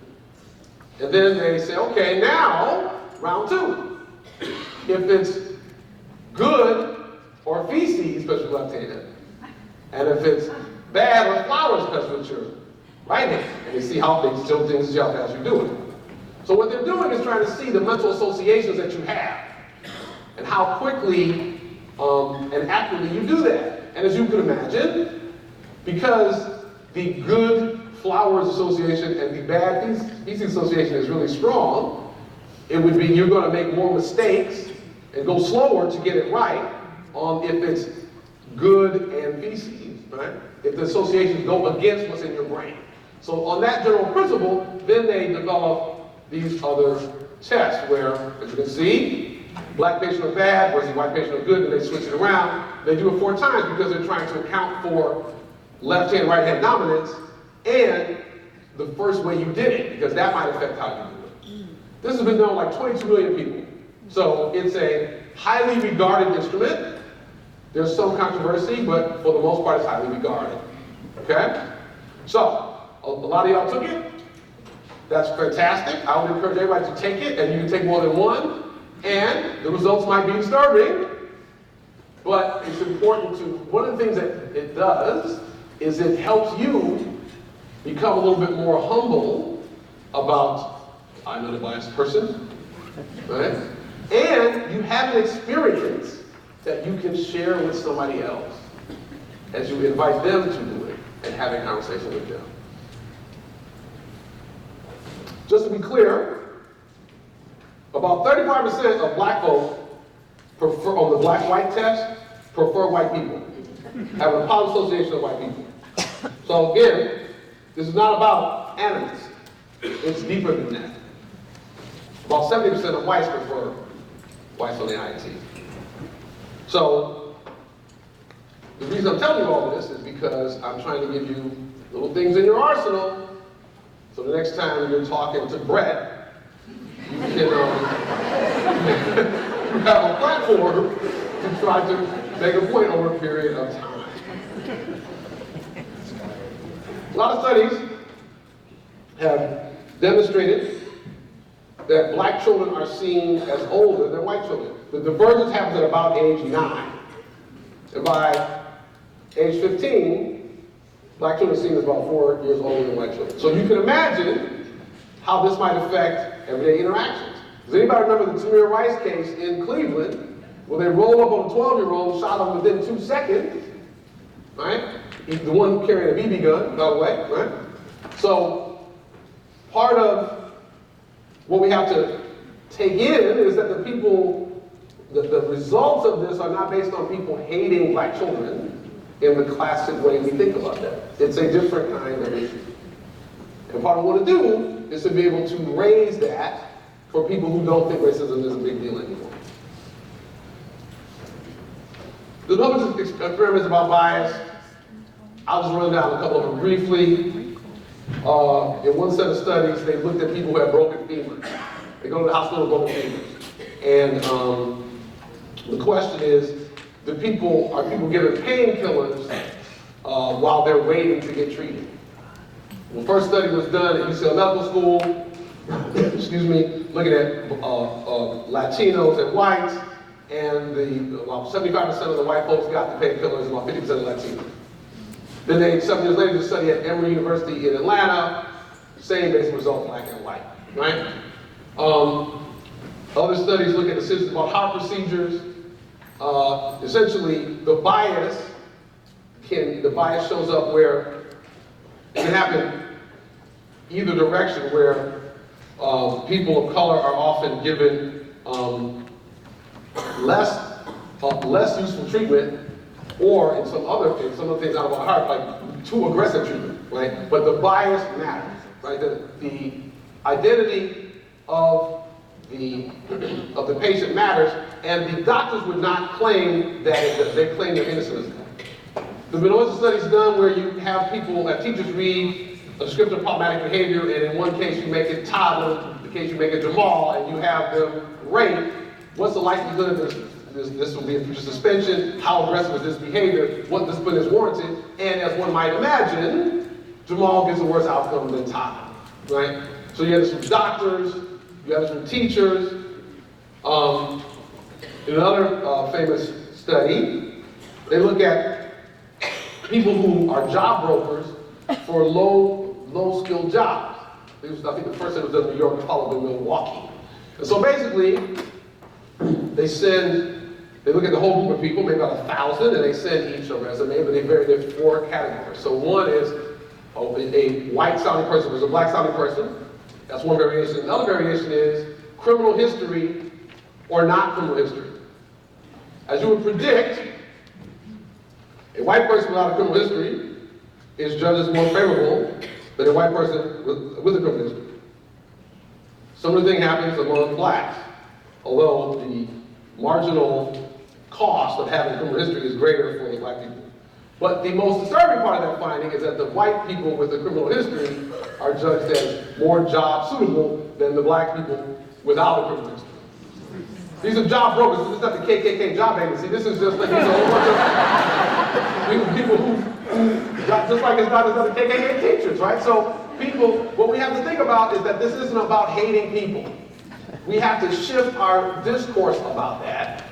And then they say, okay, now, round 2. If it's good or feces, press your left hand. And if it's bad or flowers, press with your right hand. And they see how they show things to see how fast you do it. So what they're doing is trying to see the mental associations that you have and how quickly and accurately you do that. And as you can imagine, because the good flowers association and the bad feces association is really strong, it would be you're going to make more mistakes and go slower to get it right if it's good and feces, right? If the associations go against what's in your brain. So on that general principle, then they develop these other tests where, as you can see, black patients are bad versus white patients are good, and they switch it around. They do it 4 times because they're trying to account for left hand, right hand dominance and the first way you did it, because that might affect how you do it. This has been done on like 22 million people. So it's a highly regarded instrument. There's some controversy, but for the most part, it's highly regarded. Okay? So, a lot of y'all took it. That's fantastic. I would encourage everybody to take it, and you can take more than one. And the results might be disturbing, but it's important to, one of the things that it does is it helps you become a little bit more humble about, I'm not a biased person, right? And you have an experience that you can share with somebody else as you invite them to do it and have a conversation with them. Just to be clear, about 35% of black folks prefer, on the black-white test, prefer white people. Have a positive association of white people. So again, this is not about animus. It's deeper than that. About 70% of whites prefer whites on the IAT. So, the reason I'm telling you all this is because I'm trying to give you little things in your arsenal, so the next time you're talking to Brett, you can have a platform to try to make a point over a period of time. A lot of studies have demonstrated that black children are seen as older than white children. The divergence happens at about age 9. And by age 15, black children are seen as about 4 years older than white children. So you can imagine how this might affect everyday interactions. Does anybody remember the Tamir Rice case in Cleveland, where they rolled up on a 12-year-old, shot him within 2 seconds, right? He's the one carrying a BB gun, by the way, right? So part of what we have to take in is that the people, the results of this are not based on people hating black children in the classic way we think about that. It's a different kind of issue. And part of what we want to do is to be able to raise that for people who don't think racism is a big deal anymore. There's another experiments about bias. I'll just run down a couple of them briefly. In one set of studies, they looked at people who had broken femurs. They go to the hospital with broken femurs. And the question is, are people given painkillers while they're waiting to get treated? The first study was done at UCLA Medical School, excuse me, looking at Latinos and whites, and about 75% of the white folks got the painkillers, about 50% of Latinos. Then 7 years later, the study at Emory University in Atlanta, same basic result, black and white, right? Other studies look at decisions about heart procedures. Essentially, the bias shows up where it can happen either direction, where people of color are often given less useful treatment, or in some other things out of our heart, like too aggressive treatment, right? But the bias matters, right? The identity of the patient matters, and the doctors would not claim that it does. They claim they're innocent. There's been lots of studies done where you have teachers read a description of problematic behavior, and in one case you make it toddler, in the case you make it Jamal, and you have them rate what's the likelihood of this will be a future suspension, how aggressive is this behavior, what discipline is warranted, and as one might imagine, Jamal gets a worse outcome than Todd, right? So you have this from doctors, you have this from teachers. In another famous study, they look at people who are job brokers for low-skilled jobs. I think the first one was done in New York, followed in Milwaukee. And so basically, they look at the whole group of people, maybe about 1,000, and they send each a resume, but there's 4 categories. So one is a white-sounding person versus a black-sounding person. That's one variation. Another variation is criminal history or not criminal history. As you would predict, a white person without a criminal history is judged as more favorable than a white person with a criminal history. Similar thing happens among blacks, although the marginal cost of having criminal history is greater for the black people. But the most disturbing part of that finding is that the white people with a criminal history are judged as more job suitable than the black people without a criminal history. These are job brokers. This is not the KKK job agency. This is just like a whole bunch of people who just like it's not the KKK teachers, right? So what we have to think about is that this isn't about hating people. We have to shift our discourse about that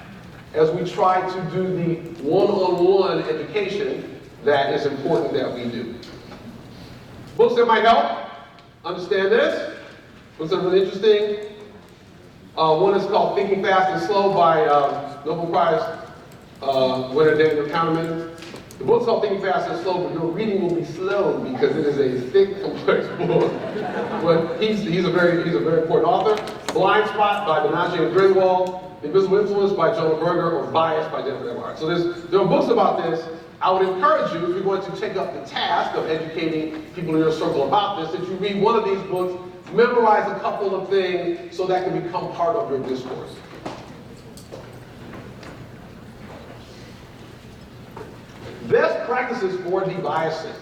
as we try to do the one-on-one education that is important that we do. Books that might help understand this. Books that are really interesting. One is called Thinking Fast and Slow by Nobel Prize winner Daniel Kahneman. The book's called Thinking Fast and Slow, but your reading will be slow because it is a thick, complex book. But he's a very important author. Blind Spot by Benaji and Greenwald. The Invisible Influence by Jonah Berger, or Bias by Jennifer Emhart. So there are books about this. I would encourage you, if you're going to take up the task of educating people in your circle about this, that you read one of these books, memorize a couple of things so that can become part of your discourse. Best practices for debiasing.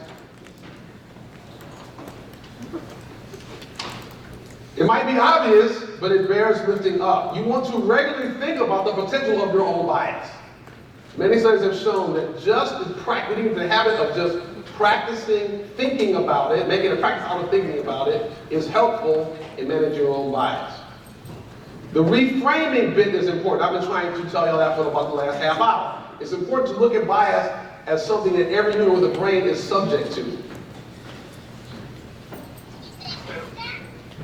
It might be obvious, but it bears lifting up. You want to regularly think about the potential of your own bias. Many studies have shown that just getting the habit of just practicing thinking about it, making a practice out of thinking about it, is helpful in managing your own bias. The reframing bit is important. I've been trying to tell you that for about the last half hour. It's important to look at bias as something that every neuron with a brain is subject to.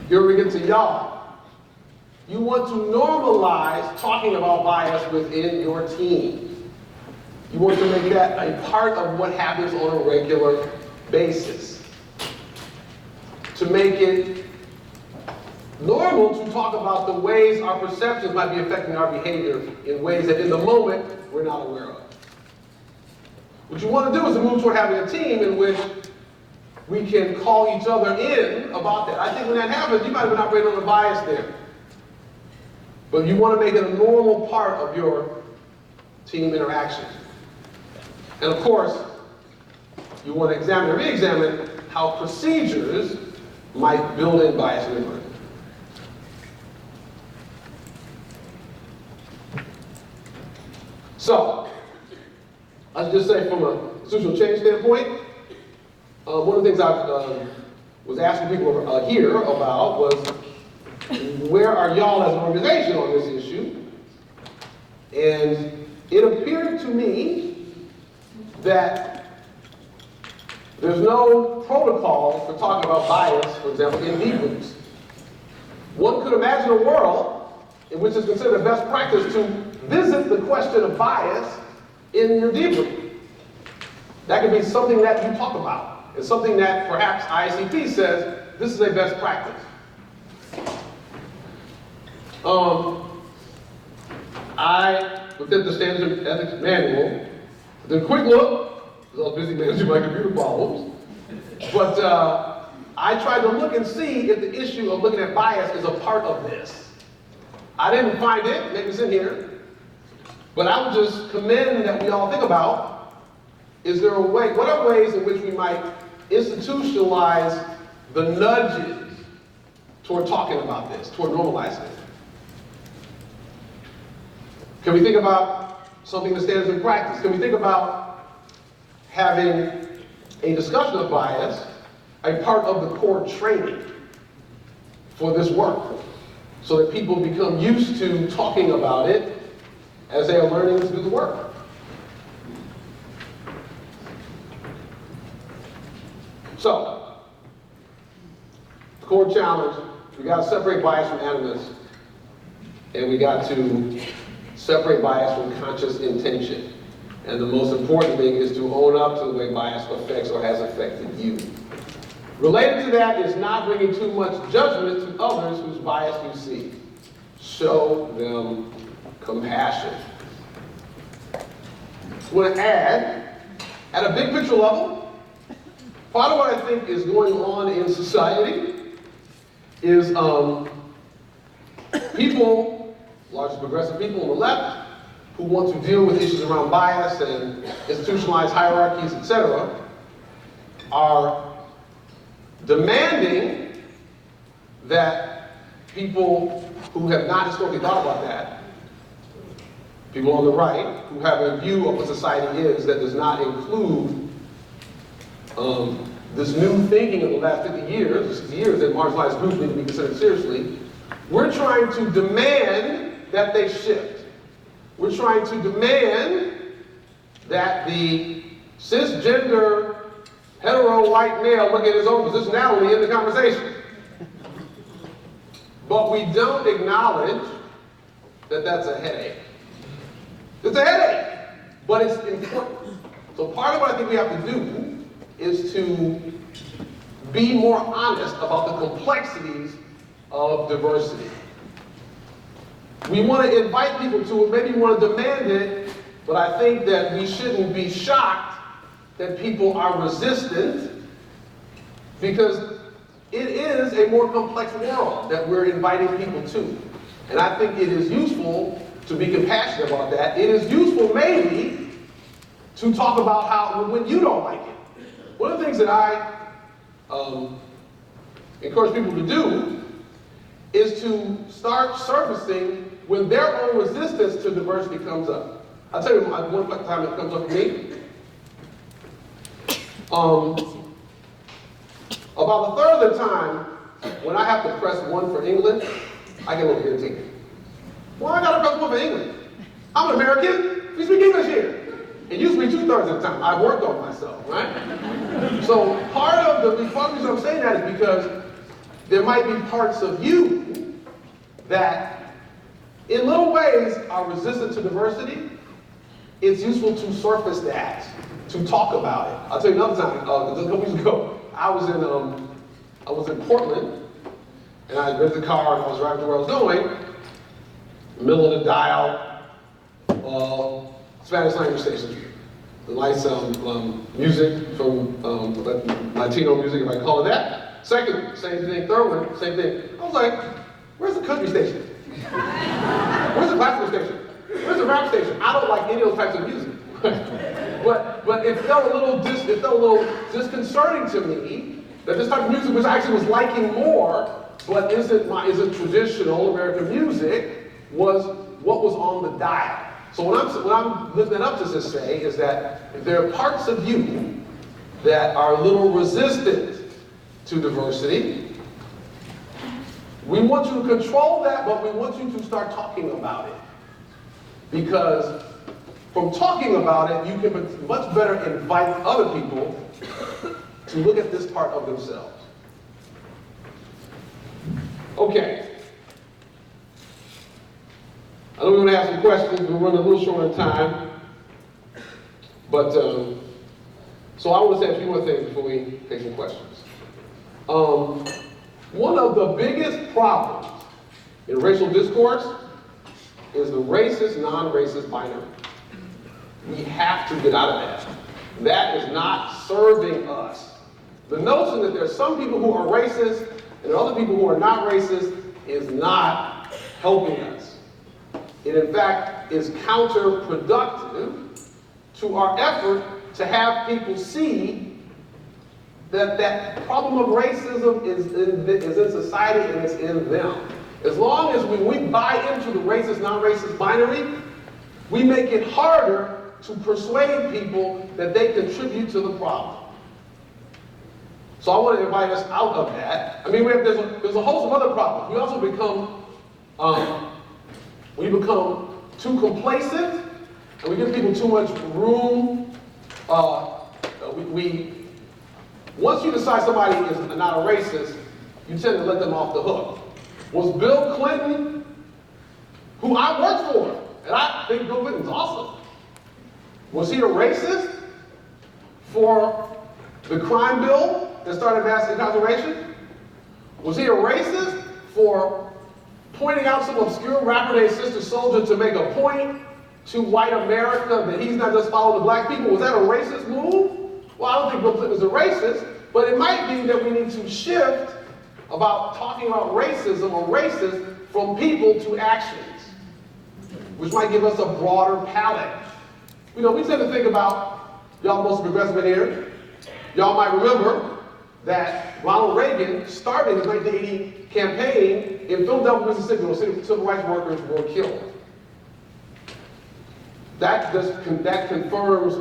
Here we get to y'all. You want to normalize talking about bias within your team. You want to make that a part of what happens on a regular basis. To make it normal to talk about the ways our perceptions might be affecting our behavior in ways that in the moment we're not aware of. What you want to do is to move toward having a team in which we can call each other in about that. I think when that happens, you might have been operating on a bias there. But you want to make it a normal part of your team interaction. And of course, you want to examine and re-examine how procedures might build in bias in learning. So, let's just say from a institutional change standpoint, one of the things I was asking people here about was, where are y'all as an organization on this issue? And it appeared to me that there's no protocol for talking about bias, for example, in debriefs. One could imagine a world in which it's considered a best practice to visit the question of bias in your debrief. That could be something that you talk about. It's something that perhaps IACP says this is a best practice. I looked at the Standards and Ethics Manual, did a quick look, because I was busy managing my computer problems, but I tried to look and see if the issue of looking at bias is a part of this. I didn't find it, maybe it's in here, but I would just commend that we all think about, is there a way, what are ways in which we might institutionalize the nudges toward talking about this, toward normalizing it? Can we think about something that stands in practice? Can we think about having a discussion of bias a part of the core training for this work, so that people become used to talking about it as they are learning to do the work? So, the core challenge, we got to separate bias from animus, and we got to separate bias from conscious intention. And the most important thing is to own up to the way bias affects or has affected you. Related to that is not bringing too much judgment to others whose bias you see. Show them compassion. I want to add, at a big picture level, part of what I think is going on in society is people, largely progressive people on the left, who want to deal with issues around bias and institutionalized hierarchies, etc., are demanding that people who have not historically thought about that, people on the right, who have a view of what society is that does not include this new thinking of the last 50 years, 60 years, that marginalized groups need to be considered seriously, we're trying to demand that they shift. We're trying to demand that the cisgender, hetero white male look at his own positionality in the conversation. But we don't acknowledge that that's a headache. It's a headache. but it's important. So part of what I think we have to do is to be more honest about the complexities of diversity. We want to invite people to it, maybe we want to demand it, but I think that we shouldn't be shocked that people are resistant, because it is a more complex world that we're inviting people to. And I think it is useful to be compassionate about that. It is useful maybe to talk about how, when you don't like it. One of the things that I encourage people to do is to start surfacing when their own resistance to diversity comes up. I'll tell you one time it comes up for me. About a third of the time, when I have to press 1 for England, I get a little irritated. Why I gotta press 1 for England? I'm an American, we speak English here. It used to be 2/3 of the time. I've worked on myself, right? So part of the reason I'm saying that is because there might be parts of you that, in little ways, are resistant to diversity. It's useful to surface that, to talk about it. I'll tell you another time. A couple weeks ago, I was in Portland, and I rented a car and I was driving to where I was going. Middle of the dial, Spanish language station. The nice music from Latino music, if I call it that. Second, same thing. Third one, same thing. I was like, where's the country station? Where's the classical station? Where's the rap station? I don't like any of those types of music. but it felt a little disconcerting to me that this type of music, which I actually was liking more, but isn't traditional American music, was what was on the dial. So what I'm lifting up to just say is that if there are parts of you that are a little resistant to diversity, we want you to control that, but we want you to start talking about it. Because from talking about it, you can much better invite other people to look at this part of themselves. Okay. I know we're going to have some questions. We're running a little short on time. But, so I want to say a few more things before we take some questions. One of the biggest problems in racial discourse is the racist, non-racist binary. We have to get out of that. That is not serving us. The notion that there's some people who are racist and other people who are not racist is not helping us. It in fact is counterproductive to our effort to have people see that that problem of racism is in society and it's in them. As long as we buy into the racist, non-racist binary, we make it harder to persuade people that they contribute to the problem. So I want to invite us out of that. I mean, there's a host of other problems. We also become too complacent, and we give people too much room. Once you decide somebody is not a racist, you tend to let them off the hook. Was Bill Clinton, who I worked for, and I think Bill Clinton's awesome, was he a racist for the crime bill that started mass incarceration? Was he a racist for pointing out some obscure rapper named Sister Soldier to make a point to white America that he's not just following the black people? Was that a racist move? Well, I don't think Bill Clinton was a racist, but it might be that we need to shift about talking about racism or racist from people to actions, which might give us a broader palette. You know, we tend to think about, y'all most progressive in here, y'all might remember that Ronald Reagan started his 1980 campaign in Philadelphia, Mississippi, where civil rights workers were killed. That confirms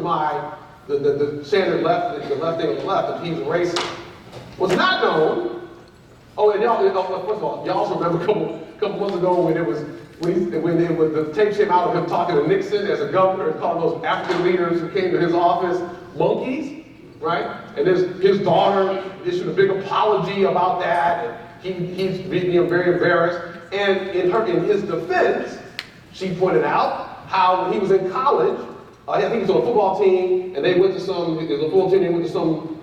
the standard left, the left thing on the left, that he's a racist. What's not known, and y'all, first of all, y'all also remember a couple months ago when the tape came out of him talking to Nixon as a governor and calling those African leaders who came to his office monkeys, right? And his daughter issued a big apology about that, and he's being very embarrassed. And in his defense, she pointed out how when he was in college, I think he's on a football team, and they went to some, there's a football team, they went to some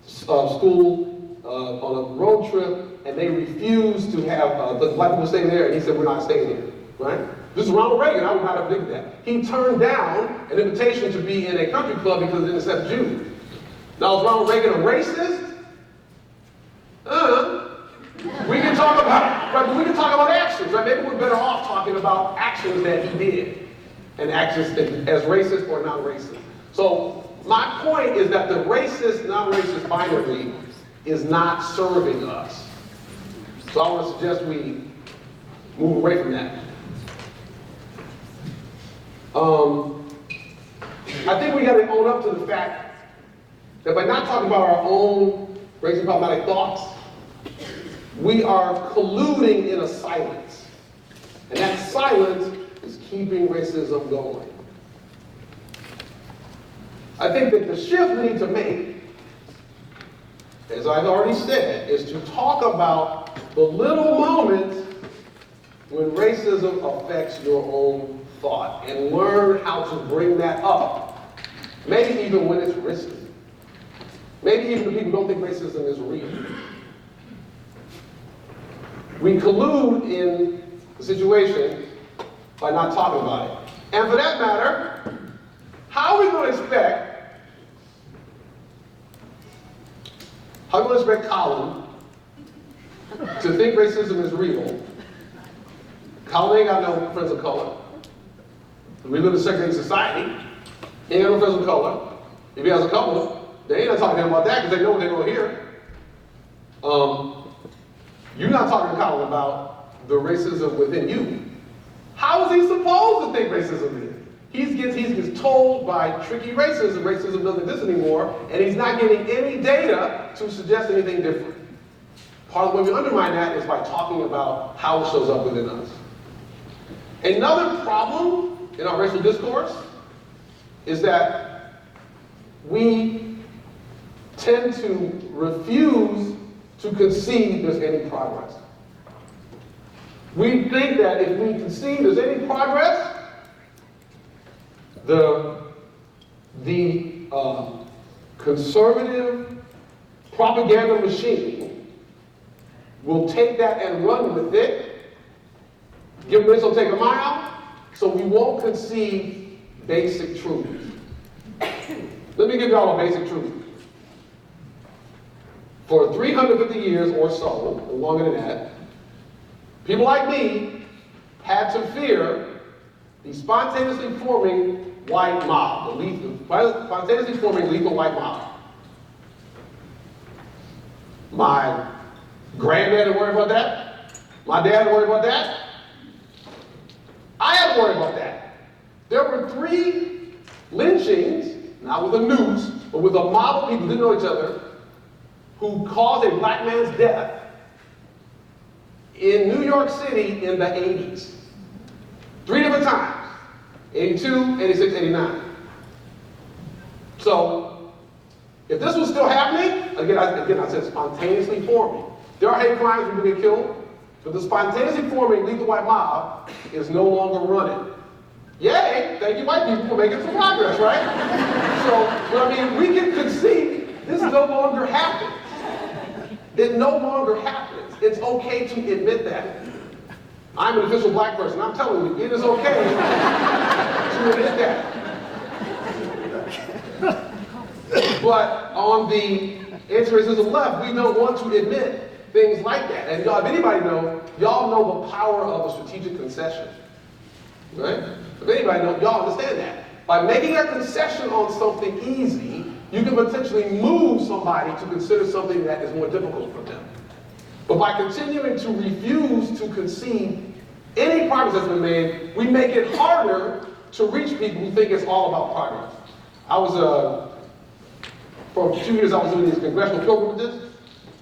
school on a road trip, and they refused to have the black people stay there, and he said, we're not staying here, right? This is Ronald Reagan, I would not have predicted that. He turned down an invitation to be in a country club because it didn't accept Jews. Now, is Ronald Reagan a racist? We can talk about, right, but we can talk about actions, right? Maybe we're better off talking about actions that he did, and actions as racist or non-racist. So my point is that the racist, non-racist binary is not serving us. So I want to suggest we move away from that. I think we got to own up to the fact that by not talking about our own racially problematic thoughts, we are colluding in a silence. And that silence is keeping racism going. I think that the shift we need to make, as I've already said, is to talk about the little moments when racism affects your own thought and learn how to bring that up, maybe even when it's risky. Maybe even the people who don't think racism is real. We collude in the situation by not talking about it. And for that matter, how are we going to expect Colin to think racism is real? Colin ain't got no friends of color. We live in a segregated society. He ain't got no friends of color. If he has a couple, they ain't not talking to him about that because they know what they're going to hear. You're not talking to Colin about the racism within you. How is he supposed to think racism is? He gets told by tricky racism doesn't exist anymore, and he's not getting any data to suggest anything different. Part of the way we undermine that is by talking about how it shows up within us. Another problem in our racial discourse is that we tend to refuse to concede there's any progress. We think that if we concede there's any progress, the conservative propaganda machine will take that and run with it, give them this will take a mile, so we won't concede basic truths. Let me give y'all a basic truth. For 350 years or so, or longer than that, people like me had to fear the spontaneously forming white mob, the spontaneously forming lethal white mob. My granddad had to worry about that. My dad had to worry about that. I had to worry about that. There were 3 lynchings, not with a noose, but with a mob of people who didn't know each other, who caused a black man's death in New York City in the 80s. 3 different times. 82, 86, 89. So, if this was still happening, again I said spontaneously forming. There are hate crimes, people get killed, but the spontaneously forming lethal white mob is no longer running. Yay, thank you white people for making some progress, right? So, but I mean, we can concede this no longer happens. It no longer happens. It's okay to admit that. I'm an official black person. I'm telling you, it is okay to admit that. But on the anti-racism left, we don't want to admit things like that. And y'all, if anybody know, y'all know the power of a strategic concession. Right? If anybody knows, y'all understand that. By making a concession on something easy, you can potentially move somebody to consider something that is more difficult for them. But by continuing to refuse to concede any progress that's been made, we make it harder to reach people who think it's all about progress. I was, for 2 years I was doing these congressional pilgrimages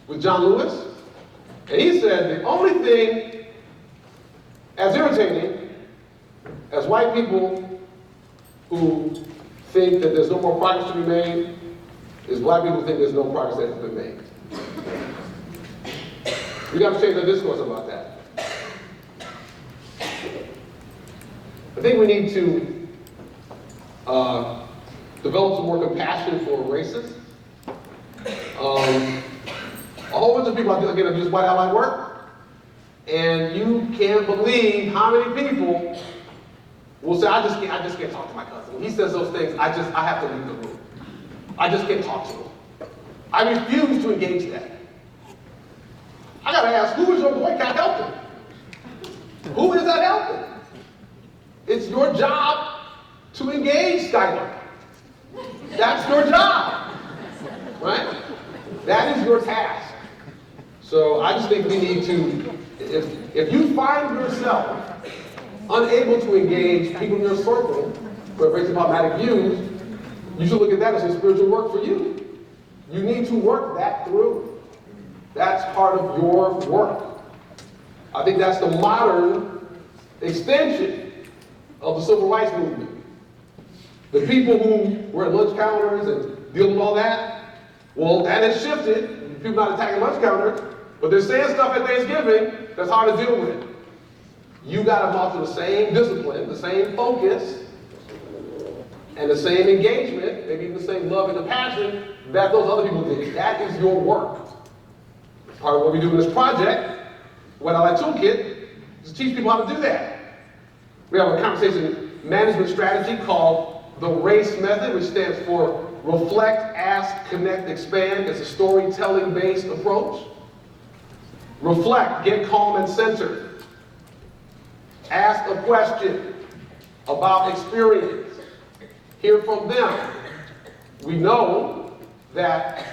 with John Lewis, and he said the only thing as irritating as white people who think that there's no more progress to be made is black people who think there's no progress that has been made. We got to change the discourse about that. I think we need to develop some more compassion for racists. A whole bunch of people, again, are just white ally work. And you can't believe how many people will say, I just can't talk to my cousin. When he says those things, I have to leave the room. I just can't talk to him. I refuse to engage that. I gotta ask, who is your boycott helping? Who is that helping? It's your job to engage Skylar. That's your job, right? That is your task. So I just think we need to, if you find yourself unable to engage people in your circle who have racially problematic views, you should look at that as a spiritual work for you. You need to work that through. That's part of your work. I think that's the modern extension of the civil rights movement. The people who were at lunch counters and dealing with all that, well, that has shifted. People not attacking lunch counters, but they're saying stuff at Thanksgiving that's hard to deal with. You got to foster the same discipline, the same focus, and the same engagement, maybe even the same love and the passion that those other people did. That is your work. Part of what we do in this project, What I Like Toolkit, is to teach people how to do that. We have a conversation management strategy called the RACE method, which stands for Reflect, Ask, Connect, Expand. It's a storytelling-based approach. Reflect, get calm and centered. Ask a question about experience. Hear from them. We know that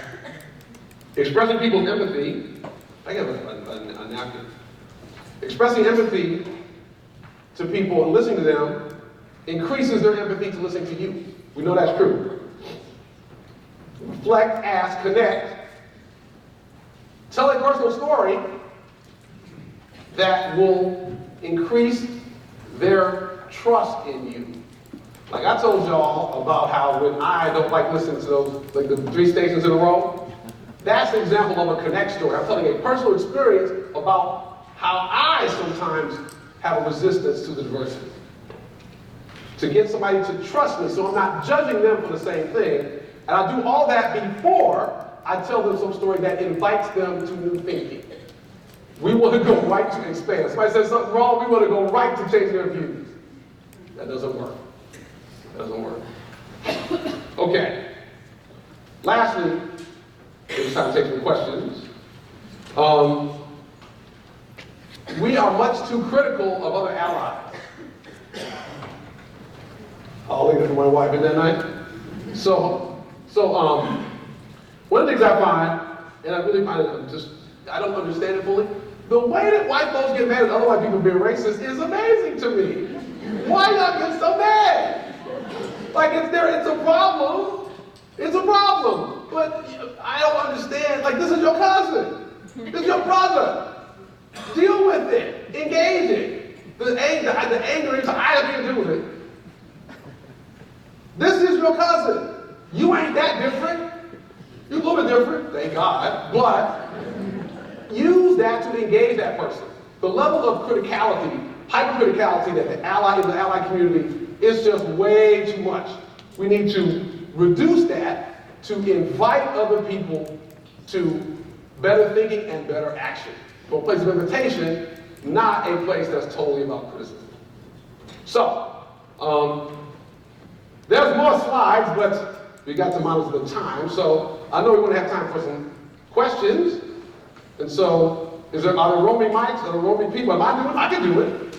expressing people's empathy, I have a napkin. Expressing empathy to people and listening to them increases their empathy to listen to you. We know that's true. Reflect, ask, connect. Tell a personal story that will increase their trust in you. Like I told y'all about how when I don't like listening to those, like the 3 stations in a row, that's an example of a connect story. I'm telling a personal experience about how I sometimes have a resistance to the diversity. To get somebody to trust me so I'm not judging them for the same thing. And I do all that before I tell them some story that invites them to new thinking. We want to go right to expand. If somebody says something wrong, we want to go right to change their views. That doesn't work. Doesn't work. Okay. Lastly, it's time to take some questions. We are much too critical of other allies. I'll leave it for my wife at that night. So one of the things I find, and I really find it I don't understand it fully, the way that white folks get mad at other white people being racist is amazing to me. Why y'all get so mad? Like it's a problem. It's a problem. But I don't understand. Like this is your cousin. This is your brother. Deal with it. Engage it. The anger is I have nothing to do with it. This is your cousin. You ain't that different. You're a little bit different, thank God. But use that to engage that person. The level of criticality, hypercriticality that the ally in the ally community is just way too much. We need to reduce that to invite other people to better thinking and better action. So a place of invitation, not a place that's totally about criticism. So, there's more slides, but we got to monitor the time. So I know we're going to have time for some questions. And so, are there roaming mics? Are there roaming people? Am I doing it? I can do it.